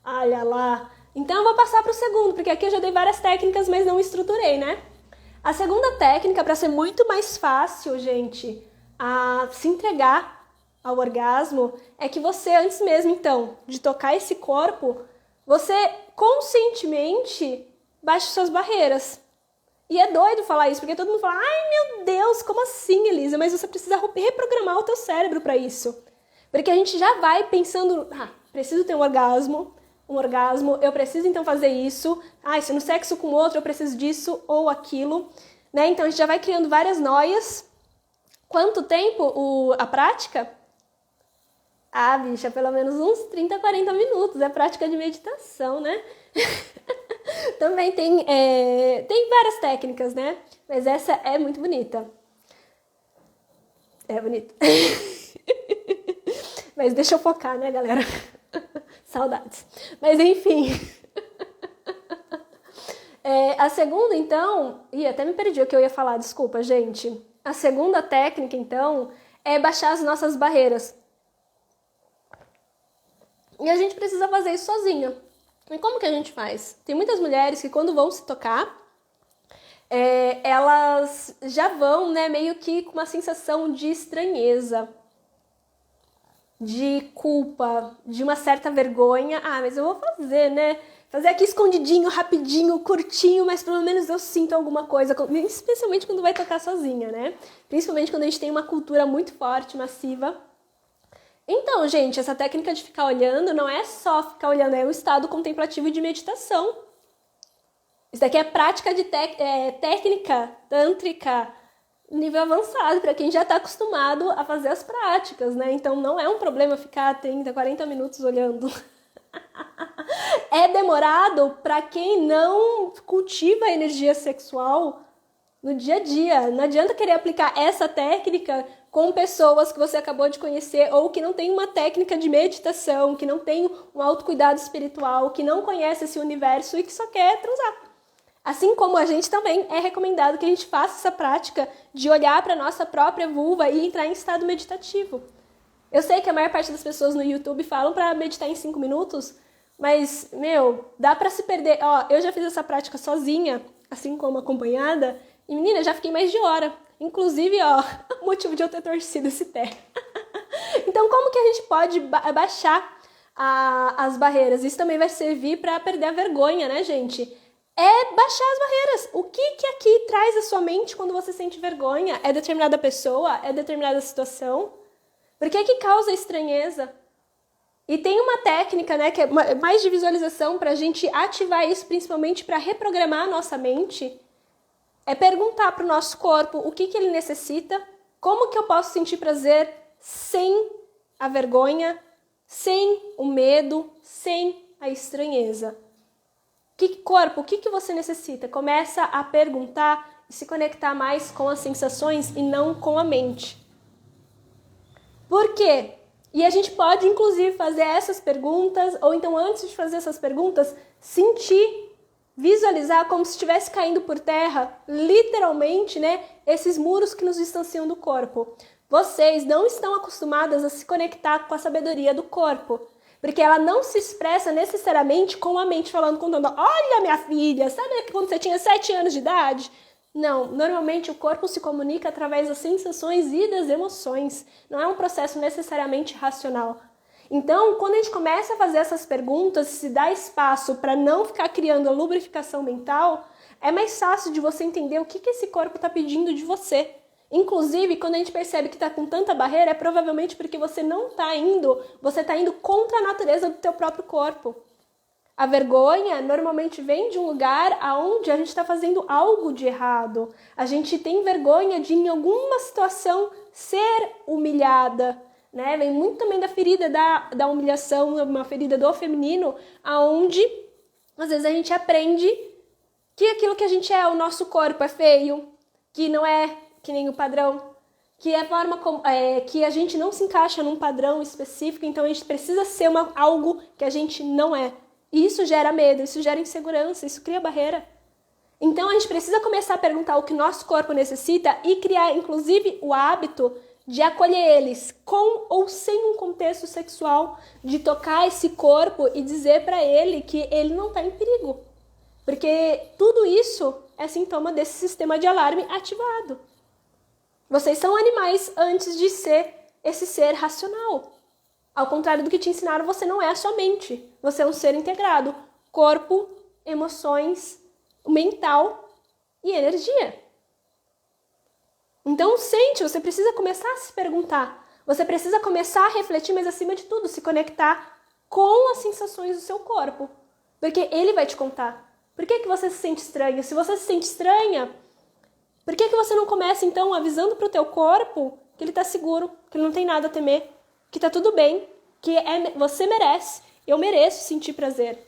Olha lá, Então eu vou passar para o segundo, porque aqui eu já dei várias técnicas, mas não estruturei, né? A segunda técnica, para ser muito mais fácil, gente, a se entregar ao orgasmo, é que você, antes mesmo, então, de tocar esse corpo, você conscientemente baixe suas barreiras. E é doido falar isso, porque todo mundo fala, ai meu Deus, como assim, Elisa? Mas você precisa reprogramar o teu cérebro para isso. Porque a gente já vai pensando, preciso ter um orgasmo, eu preciso então fazer isso, se no sexo com outro eu preciso disso ou aquilo, né? Então a gente já vai criando várias noias. Quanto tempo a prática? Bicha, pelo menos uns 30, 40 minutos, é prática de meditação, né? Também tem várias técnicas, né? Mas essa é muito bonita. É bonita. Mas deixa eu focar, né, galera? Saudades. Mas enfim. A segunda, então... até me perdi o que eu ia falar, desculpa, gente. A segunda técnica, então, é baixar as nossas barreiras. E a gente precisa fazer isso sozinha. E como que a gente faz? Tem muitas mulheres que quando vão se tocar, elas já vão, né, meio que com uma sensação de estranheza, de culpa, de uma certa vergonha. Mas eu vou fazer, né? Fazer aqui escondidinho, rapidinho, curtinho, mas pelo menos eu sinto alguma coisa, especialmente quando vai tocar sozinha, né? Principalmente quando a gente tem uma cultura muito forte, massiva. Então, gente, essa técnica de ficar olhando não é só ficar olhando, é um estado contemplativo de meditação. Isso daqui é prática de técnica tântrica, nível avançado, para quem já está acostumado a fazer as práticas, né? Então, não é um problema ficar 30, 40 minutos olhando. É demorado para quem não cultiva a energia sexual no dia a dia. Não adianta querer aplicar essa técnica com pessoas que você acabou de conhecer ou que não tem uma técnica de meditação, que não tem um autocuidado espiritual, que não conhece esse universo e que só quer transar. Assim como a gente também é recomendado que a gente faça essa prática de olhar para a nossa própria vulva e entrar em estado meditativo. Eu sei que a maior parte das pessoas no YouTube falam para meditar em 5 minutos, mas, dá para se perder. Eu já fiz essa prática sozinha, assim como acompanhada, e menina, já fiquei mais de hora. Inclusive, o motivo de eu ter torcido esse pé. Então, como que a gente pode baixar as barreiras? Isso também vai servir para perder a vergonha, né, gente? É baixar as barreiras. O que aqui traz a sua mente quando você sente vergonha? É determinada pessoa? É determinada situação? Por que causa estranheza? E tem uma técnica, né, que é mais de visualização para a gente ativar isso, principalmente para reprogramar a nossa mente. É perguntar para o nosso corpo o que ele necessita, como que eu posso sentir prazer sem a vergonha, sem o medo, sem a estranheza. Corpo, o que você necessita? Começa a perguntar e se conectar mais com as sensações e não com a mente. Por quê? E a gente pode, inclusive, fazer essas perguntas, ou então, antes de fazer essas perguntas, sentir, visualizar como se estivesse caindo por terra, literalmente, né, esses muros que nos distanciam do corpo. Vocês não estão acostumadas a se conectar com a sabedoria do corpo, porque ela não se expressa necessariamente com a mente falando, contando, olha minha filha, sabe quando você tinha 7 anos de idade? Não, normalmente o corpo se comunica através das sensações e das emoções. Não é um processo necessariamente racional. Então, quando a gente começa a fazer essas perguntas, se dá espaço para não ficar criando a lubrificação mental, é mais fácil de você entender o que esse corpo está pedindo de você. Inclusive, quando a gente percebe que está com tanta barreira, é provavelmente porque você está indo contra a natureza do teu próprio corpo. A vergonha normalmente vem de um lugar onde a gente está fazendo algo de errado. A gente tem vergonha de, em alguma situação, ser humilhada, né? Vem muito também da ferida da humilhação, uma ferida do feminino, onde, às vezes, a gente aprende que aquilo que a gente é, o nosso corpo é feio, que não é que nem o padrão, que é a forma que a gente não se encaixa num padrão específico, então a gente precisa ser algo que a gente não é. E isso gera medo, isso gera insegurança, isso cria barreira. Então a gente precisa começar a perguntar o que nosso corpo necessita e criar, inclusive, o hábito de acolher eles com ou sem um contexto sexual, de tocar esse corpo e dizer para ele que ele não está em perigo. Porque tudo isso é sintoma desse sistema de alarme ativado. Vocês são animais antes de ser esse ser racional. Ao contrário do que te ensinaram, você não é a sua mente. Você é um ser integrado. Corpo, emoções, mental e energia. Então sente, você precisa começar a se perguntar. Você precisa começar a refletir, mas acima de tudo, se conectar com as sensações do seu corpo. Porque ele vai te contar. Por que você se sente estranha? Se você se sente estranha, por que você não começa então avisando para o teu corpo que ele está seguro, que ele não tem nada a temer, que está tudo bem, que você merece, eu mereço sentir prazer.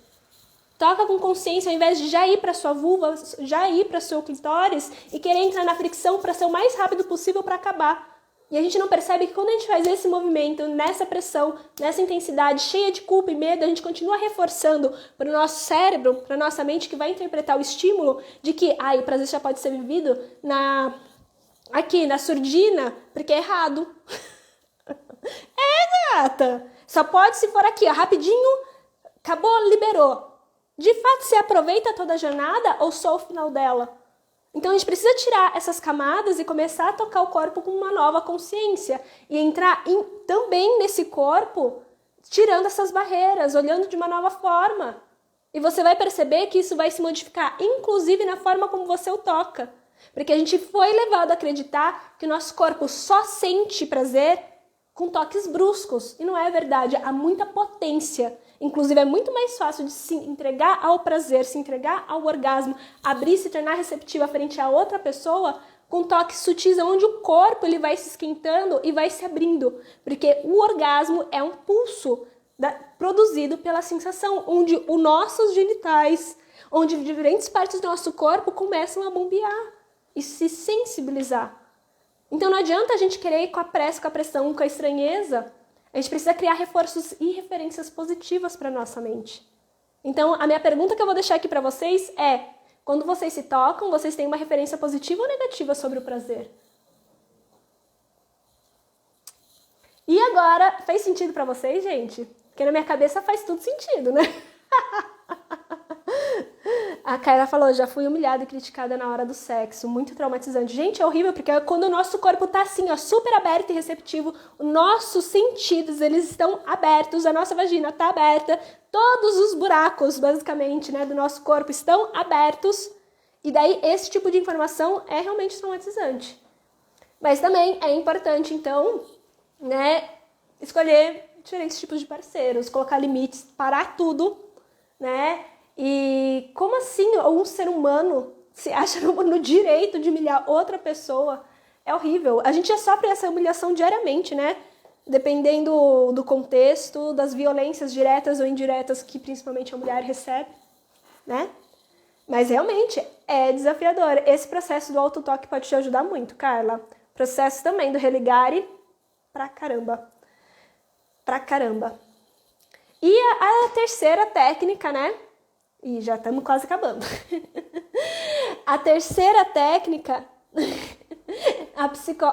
Toca com consciência, ao invés de já ir para sua vulva, já ir para seu clitóris e querer entrar na fricção para ser o mais rápido possível para acabar. E a gente não percebe que quando a gente faz esse movimento, nessa pressão, nessa intensidade, cheia de culpa e medo, a gente continua reforçando para o nosso cérebro, para a nossa mente, que vai interpretar o estímulo de que o prazer já pode ser vivido aqui, na surdina, porque é errado. Gata! Só pode se for aqui, ó, rapidinho, acabou, liberou. De fato, você aproveita toda a jornada ou só o final dela? Então, a gente precisa tirar essas camadas e começar a tocar o corpo com uma nova consciência. E entrar também nesse corpo, tirando essas barreiras, olhando de uma nova forma. E você vai perceber que isso vai se modificar, inclusive na forma como você o toca. Porque a gente foi levado a acreditar que o nosso corpo só sente prazer com toques bruscos. E não é verdade, há muita potência. Inclusive, é muito mais fácil de se entregar ao prazer, se entregar ao orgasmo, abrir, se tornar receptiva frente a outra pessoa com toques sutis, onde o corpo ele vai se esquentando e vai se abrindo. Porque o orgasmo é um pulso produzido pela sensação, onde os nossos genitais, onde diferentes partes do nosso corpo começam a bombear e se sensibilizar. Então não adianta a gente querer ir com a pressa, com a pressão, com a estranheza. A gente precisa criar reforços e referências positivas para a nossa mente. Então, a minha pergunta que eu vou deixar aqui para vocês é: quando vocês se tocam, vocês têm uma referência positiva ou negativa sobre o prazer? E agora, fez sentido para vocês, gente? Porque na minha cabeça faz tudo sentido, né? A Kayla falou, já fui humilhada e criticada na hora do sexo, muito traumatizante. Gente, é horrível, porque quando o nosso corpo tá assim, ó, super aberto e receptivo, os nossos sentidos, eles estão abertos, a nossa vagina tá aberta, todos os buracos, basicamente, né, do nosso corpo estão abertos, e daí esse tipo de informação é realmente traumatizante. Mas também é importante, então, né, escolher diferentes tipos de parceiros, colocar limites, parar tudo, né? E como assim um ser humano se acha no direito de humilhar outra pessoa? É horrível. A gente já sofre essa humilhação diariamente, né? Dependendo do contexto, das violências diretas ou indiretas que principalmente a mulher recebe, né? Mas realmente é desafiador. Esse processo do autotoque pode te ajudar muito, Carla. Processo também do religare pra caramba. Pra caramba. E a terceira técnica, né? E já estamos quase acabando. A terceira técnica,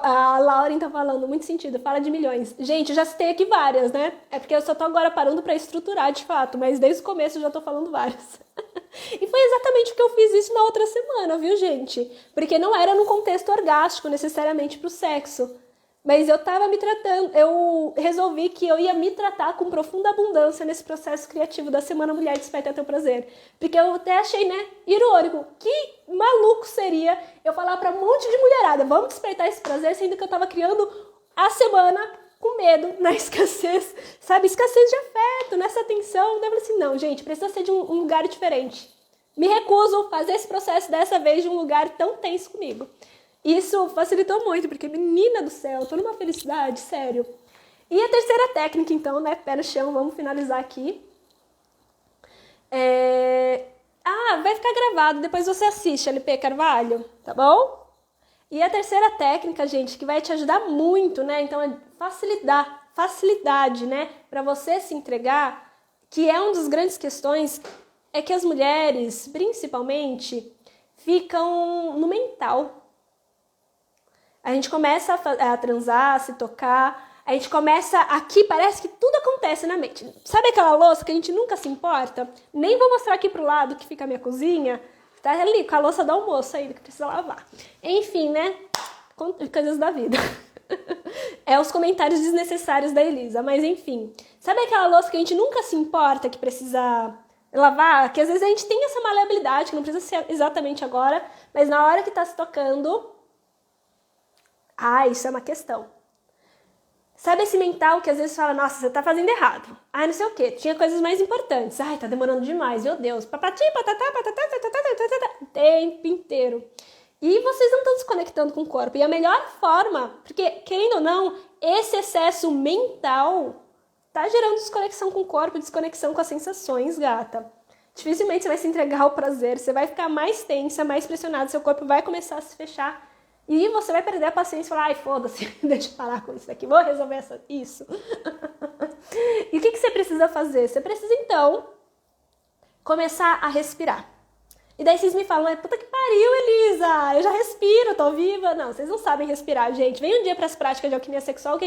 a Lauren tá falando, muito sentido, fala de milhões. Gente, eu já citei aqui várias, né? É porque eu só tô agora parando para estruturar de fato, mas desde o começo eu já tô falando várias. E foi exatamente porque eu fiz isso na outra semana, viu, gente? Porque não era no contexto orgástico, necessariamente pro sexo. Mas eu tava me tratando, eu resolvi que eu ia me tratar com profunda abundância nesse processo criativo da Semana Mulher Desperta Teu Prazer. Porque eu até achei, né, irônico, que maluco seria eu falar pra um monte de mulherada, vamos despertar esse prazer, sendo que eu tava criando a semana com medo, na escassez, sabe, escassez de afeto, nessa tensão. Daí eu falei assim, não, gente, precisa ser de um lugar diferente. Me recuso a fazer esse processo dessa vez de um lugar tão tenso comigo. Isso facilitou muito, porque, menina do céu, tô numa felicidade, sério. E a terceira técnica, então, né, pé no chão, vamos finalizar aqui. Vai ficar gravado, depois você assiste, LP Carvalho, tá bom? E a terceira técnica, gente, que vai te ajudar muito, né, então é facilidade, né, pra você se entregar, que é uma das grandes questões, é que as mulheres, principalmente, ficam no mental. A gente começa a transar, a se tocar, a gente começa aqui, parece que tudo acontece na mente. Sabe aquela louça que a gente nunca se importa? Nem vou mostrar aqui pro lado que fica a minha cozinha. Tá ali com a louça do almoço ainda, que precisa lavar. Enfim, né? Coisas da vida. É os comentários desnecessários da Elisa, mas enfim. Sabe aquela louça que a gente nunca se importa, que precisa lavar? Que às vezes a gente tem essa maleabilidade, que não precisa ser exatamente agora, mas na hora que tá se tocando... isso é uma questão. Sabe esse mental que às vezes fala, nossa, você tá fazendo errado. Não sei o quê. Tinha coisas mais importantes. Tá demorando demais, meu Deus. Papati, patatá, patatá, tatatá, o tempo inteiro. E vocês não estão se conectando com o corpo. E a melhor forma, porque, querendo ou não, esse excesso mental tá gerando desconexão com o corpo, desconexão com as sensações, gata. Dificilmente você vai se entregar ao prazer, você vai ficar mais tensa, mais pressionada, seu corpo vai começar a se fechar. E você vai perder a paciência e falar, foda-se, deixa eu parar com isso daqui, vou resolver isso. E o que você precisa fazer? Você precisa, então, começar a respirar. E daí vocês me falam, puta que pariu, Elisa, eu já respiro, tô viva. Não, vocês não sabem respirar, gente. Vem um dia para as práticas de alquimia sexual que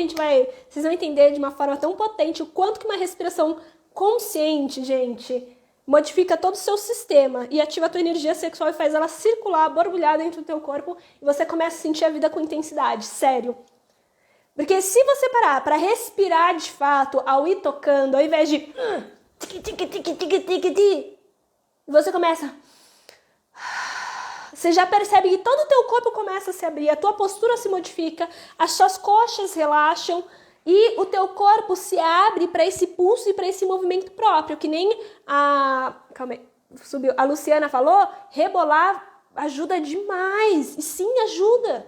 vocês vão entender de uma forma tão potente o quanto que uma respiração consciente, gente, modifica todo o seu sistema e ativa a tua energia sexual e faz ela circular, borbulhar dentro do teu corpo e você começa a sentir a vida com intensidade, sério. Porque se você parar para respirar de fato ao ir tocando, ao invés de você começa... Você já percebe que todo o teu corpo começa a se abrir, a tua postura se modifica, as suas coxas relaxam e o teu corpo se abre para esse pulso e para esse movimento próprio, que nem a Luciana falou, rebolar ajuda demais, e sim, ajuda.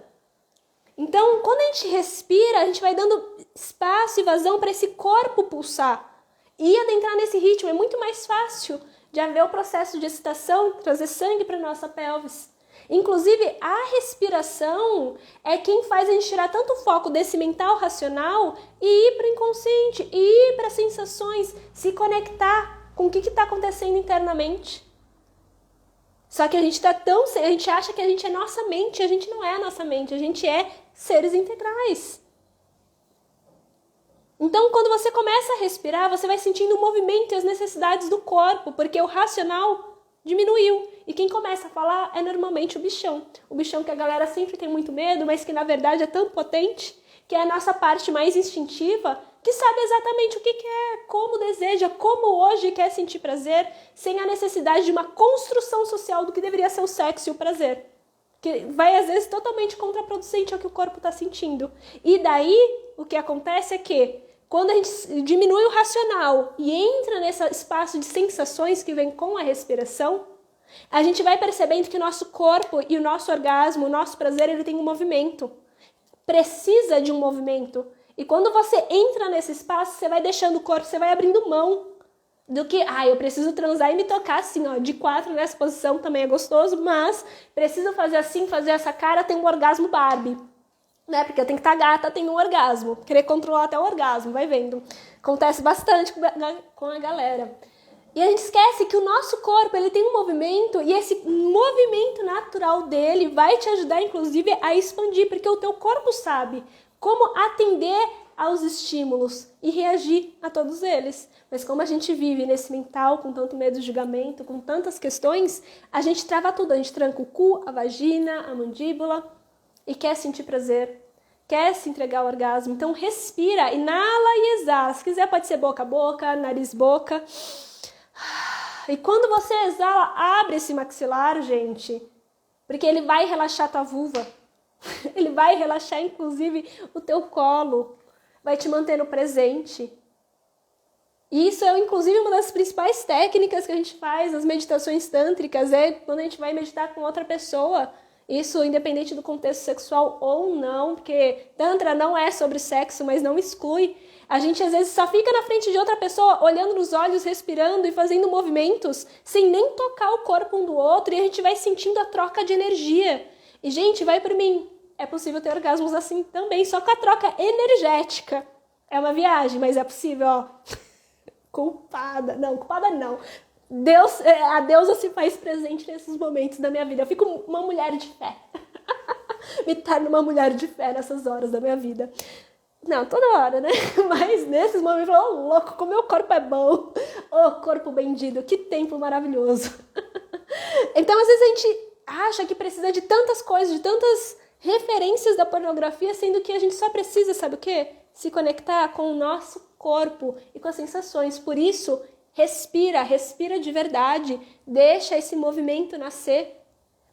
Então, quando a gente respira, a gente vai dando espaço e vazão para esse corpo pulsar e adentrar nesse ritmo. É muito mais fácil de haver o processo de excitação, trazer sangue para nossa pelvis. Inclusive, a respiração é quem faz a gente tirar tanto o foco desse mental racional e ir para o inconsciente, e ir para sensações, se conectar com o que está acontecendo internamente. Só que a gente a gente acha que a gente é nossa mente, a gente não é a nossa mente, a gente é seres integrais. Então, quando você começa a respirar, você vai sentindo o movimento e as necessidades do corpo, porque o racional diminuiu. E quem começa a falar é normalmente o bichão. O bichão que a galera sempre tem muito medo, mas que na verdade é tão potente, que é a nossa parte mais instintiva, que sabe exatamente o que quer, como deseja, como hoje quer sentir prazer, sem a necessidade de uma construção social do que deveria ser o sexo e o prazer. Que vai, às vezes, totalmente contraproducente ao que o corpo está sentindo. E daí, o que acontece é que, quando a gente diminui o racional e entra nesse espaço de sensações que vem com a respiração, a gente vai percebendo que o nosso corpo e o nosso orgasmo, o nosso prazer, ele tem um movimento. Precisa de um movimento. E quando você entra nesse espaço, você vai deixando o corpo, você vai abrindo mão do que, eu preciso transar e me tocar assim, de 4 nessa posição também é gostoso, mas preciso fazer assim, fazer essa cara, tem um orgasmo Barbie. Né? Porque eu tenho que estar gata, tem um orgasmo. Querer controlar até o orgasmo, vai vendo. Acontece bastante com a galera. E a gente esquece que o nosso corpo, ele tem um movimento, e esse movimento natural dele vai te ajudar, inclusive, a expandir, porque o teu corpo sabe como atender aos estímulos e reagir a todos eles. Mas como a gente vive nesse mental, com tanto medo de julgamento, com tantas questões, a gente trava tudo. A gente tranca o cu, a vagina, a mandíbula, e quer sentir prazer, quer se entregar ao orgasmo. Então respira, inala e exala. Se quiser pode ser boca a boca, nariz boca. E quando você exala, abre esse maxilar, gente, porque ele vai relaxar a tua vulva. Ele vai relaxar, inclusive, o teu colo. Vai te manter no presente. E isso é, inclusive, uma das principais técnicas que a gente faz nas meditações tântricas. É quando a gente vai meditar com outra pessoa. Isso independente do contexto sexual ou não, porque Tantra não é sobre sexo, mas não exclui. A gente às vezes só fica na frente de outra pessoa, olhando nos olhos, respirando e fazendo movimentos, sem nem tocar o corpo um do outro, e a gente vai sentindo a troca de energia. E gente, vai por mim, é possível ter orgasmos assim também, só com a troca energética. É uma viagem, mas é possível, ó. Culpada não. A deusa se faz presente nesses momentos da minha vida. Eu fico uma mulher de fé. me torno uma mulher de fé nessas horas da minha vida. Não, toda hora, né? Mas nesses momentos eu falo, louco, como meu corpo é bom. Corpo bendito, que tempo maravilhoso. Então, às vezes a gente acha que precisa de tantas coisas, de tantas referências da pornografia, sendo que a gente só precisa, sabe o quê? Se conectar com o nosso corpo e com as sensações. Por isso, respira de verdade, deixa esse movimento nascer.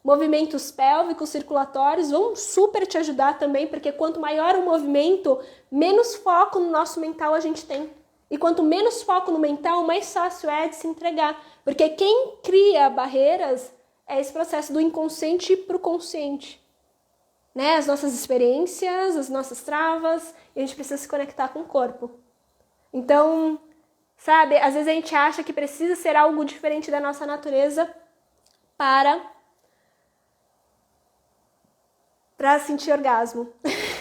Movimentos pélvicos, circulatórios vão super te ajudar também, porque quanto maior o movimento, menos foco no nosso mental a gente tem. E quanto menos foco no mental, mais fácil é de se entregar. Porque quem cria barreiras é esse processo do inconsciente para o consciente. Né? As nossas experiências, as nossas travas, e a gente precisa se conectar com o corpo. Então, sabe, às vezes a gente acha que precisa ser algo diferente da nossa natureza para sentir orgasmo.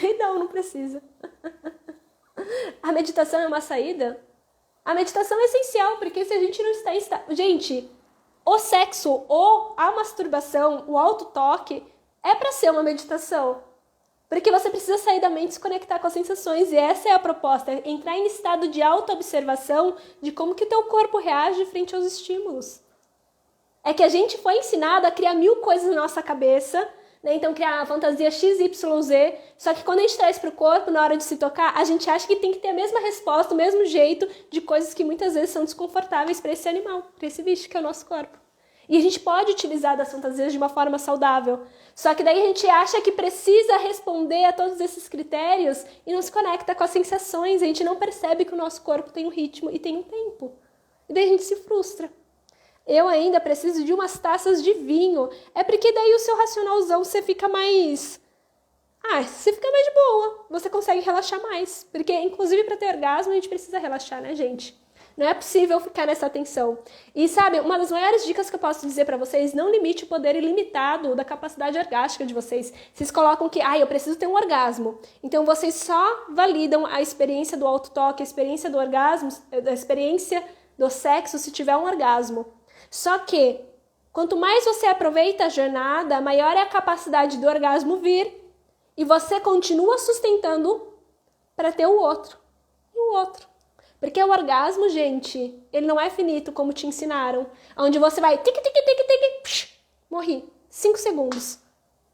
E não precisa. A meditação é uma saída? A meditação é essencial, porque se a gente não está em estado... Gente, o sexo ou a masturbação, o autotoque, é para ser uma meditação. Porque você precisa sair da mente e se conectar com as sensações. E essa é a proposta, entrar em estado de auto-observação de como que o teu corpo reage frente aos estímulos. É que a gente foi ensinado a criar 1000 coisas na nossa cabeça, né? Então criar a fantasia XYZ, só que quando a gente traz para o corpo, na hora de se tocar, a gente acha que tem que ter a mesma resposta, o mesmo jeito de coisas que muitas vezes são desconfortáveis para esse animal, para esse bicho que é o nosso corpo. E a gente pode utilizar das fantasias de uma forma saudável, só que daí a gente acha que precisa responder a todos esses critérios e não se conecta com as sensações, a gente não percebe que o nosso corpo tem um ritmo e tem um tempo. E daí a gente se frustra. Eu ainda preciso de umas taças de vinho. É porque daí o seu racionalzão você fica mais... você fica mais de boa. Você consegue relaxar mais. Porque, inclusive, para ter orgasmo, a gente precisa relaxar, né, gente? Não é possível ficar nessa tensão. E, sabe, uma das maiores dicas que eu posso dizer para vocês, não limite o poder ilimitado da capacidade orgástica de vocês. Vocês colocam que, eu preciso ter um orgasmo. Então, vocês só validam a experiência do autotoque, a experiência do orgasmo, a experiência do sexo se tiver um orgasmo. Só que, quanto mais você aproveita a jornada, maior é a capacidade do orgasmo vir e você continua sustentando para ter o outro e o outro. Porque o orgasmo, gente, ele não é finito como te ensinaram, onde você vai morri, 5 segundos.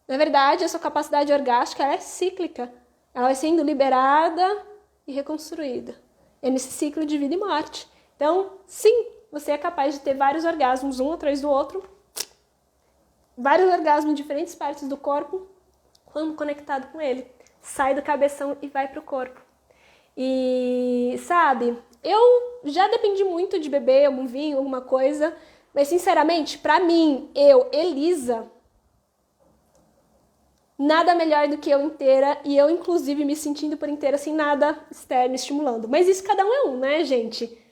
Na verdade, a sua capacidade orgástica é cíclica. Ela vai sendo liberada e reconstruída. É nesse ciclo de vida e morte. Então, sim, você é capaz de ter vários orgasmos, um atrás do outro, vários orgasmos em diferentes partes do corpo, quando conectado com ele. Sai do cabeção e vai pro corpo. E, sabe, eu já dependi muito de beber algum vinho, alguma coisa, mas, sinceramente, pra mim, Elisa, nada melhor do que eu inteira, e eu, inclusive, me sentindo por inteira sem nada externo estimulando. Mas isso cada um é um, né, gente?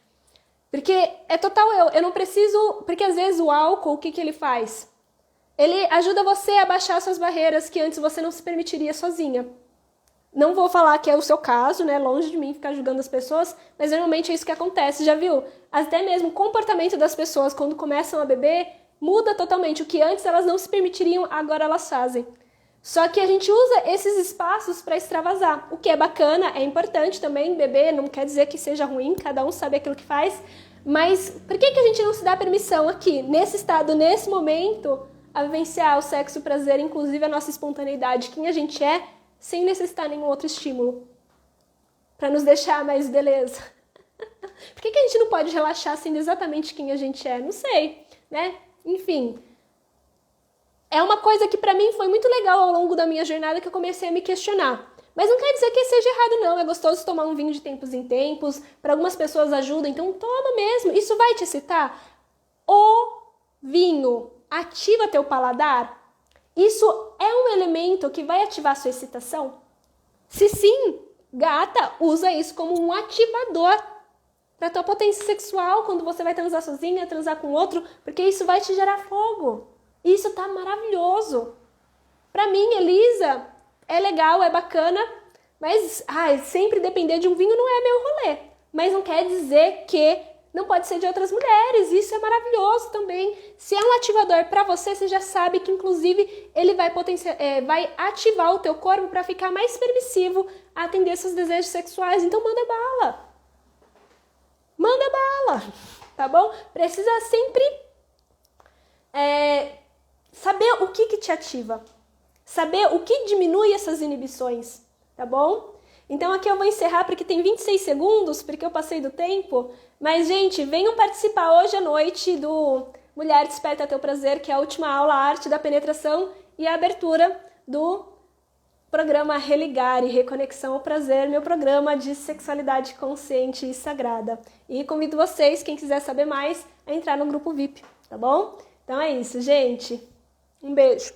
Porque é total eu não preciso... Porque às vezes o álcool, o que ele faz? Ele ajuda você a baixar suas barreiras que antes você não se permitiria sozinha. Não vou falar que é o seu caso, né? Longe de mim ficar julgando as pessoas, mas normalmente é isso que acontece. Já viu? Até mesmo o comportamento das pessoas quando começam a beber muda totalmente. O que antes elas não se permitiriam, agora elas fazem. Só que a gente usa esses espaços para extravasar. O que é bacana, é importante também beber, não quer dizer que seja ruim, cada um sabe aquilo que faz. Mas por que a gente não se dá permissão aqui, nesse estado, nesse momento, a vivenciar o sexo, o prazer, inclusive a nossa espontaneidade, quem a gente é, sem necessitar nenhum outro estímulo? Para nos deixar mais beleza. Por que a gente não pode relaxar sendo exatamente quem a gente é? Não sei, né? Enfim... É uma coisa que pra mim foi muito legal ao longo da minha jornada que eu comecei a me questionar. Mas não quer dizer que seja errado não, é gostoso tomar um vinho de tempos em tempos, para algumas pessoas ajuda, então toma mesmo, isso vai te excitar. O vinho ativa teu paladar? Isso é um elemento que vai ativar sua excitação? Se sim, gata, usa isso como um ativador para tua potência sexual quando você vai transar sozinha, transar com outro, porque isso vai te gerar fogo. Isso tá maravilhoso. Pra mim, Elisa, é legal, é bacana, mas sempre depender de um vinho não é meu rolê. Mas não quer dizer que não pode ser de outras mulheres. Isso é maravilhoso também. Se é um ativador para você, você já sabe que, inclusive, ele vai ativar o teu corpo para ficar mais permissivo a atender seus desejos sexuais. Então, manda bala. Manda bala, tá bom? Precisa sempre saber o que te ativa. Saber o que diminui essas inibições, tá bom? Então aqui eu vou encerrar porque tem 26 segundos, porque eu passei do tempo. Mas, gente, venham participar hoje à noite do Mulher Desperta Teu Prazer, que é a última aula, a arte da penetração e a abertura do programa Religar e Reconexão ao Prazer, meu programa de sexualidade consciente e sagrada. E convido vocês, quem quiser saber mais, a entrar no grupo VIP, tá bom? Então é isso, gente. Um beijo.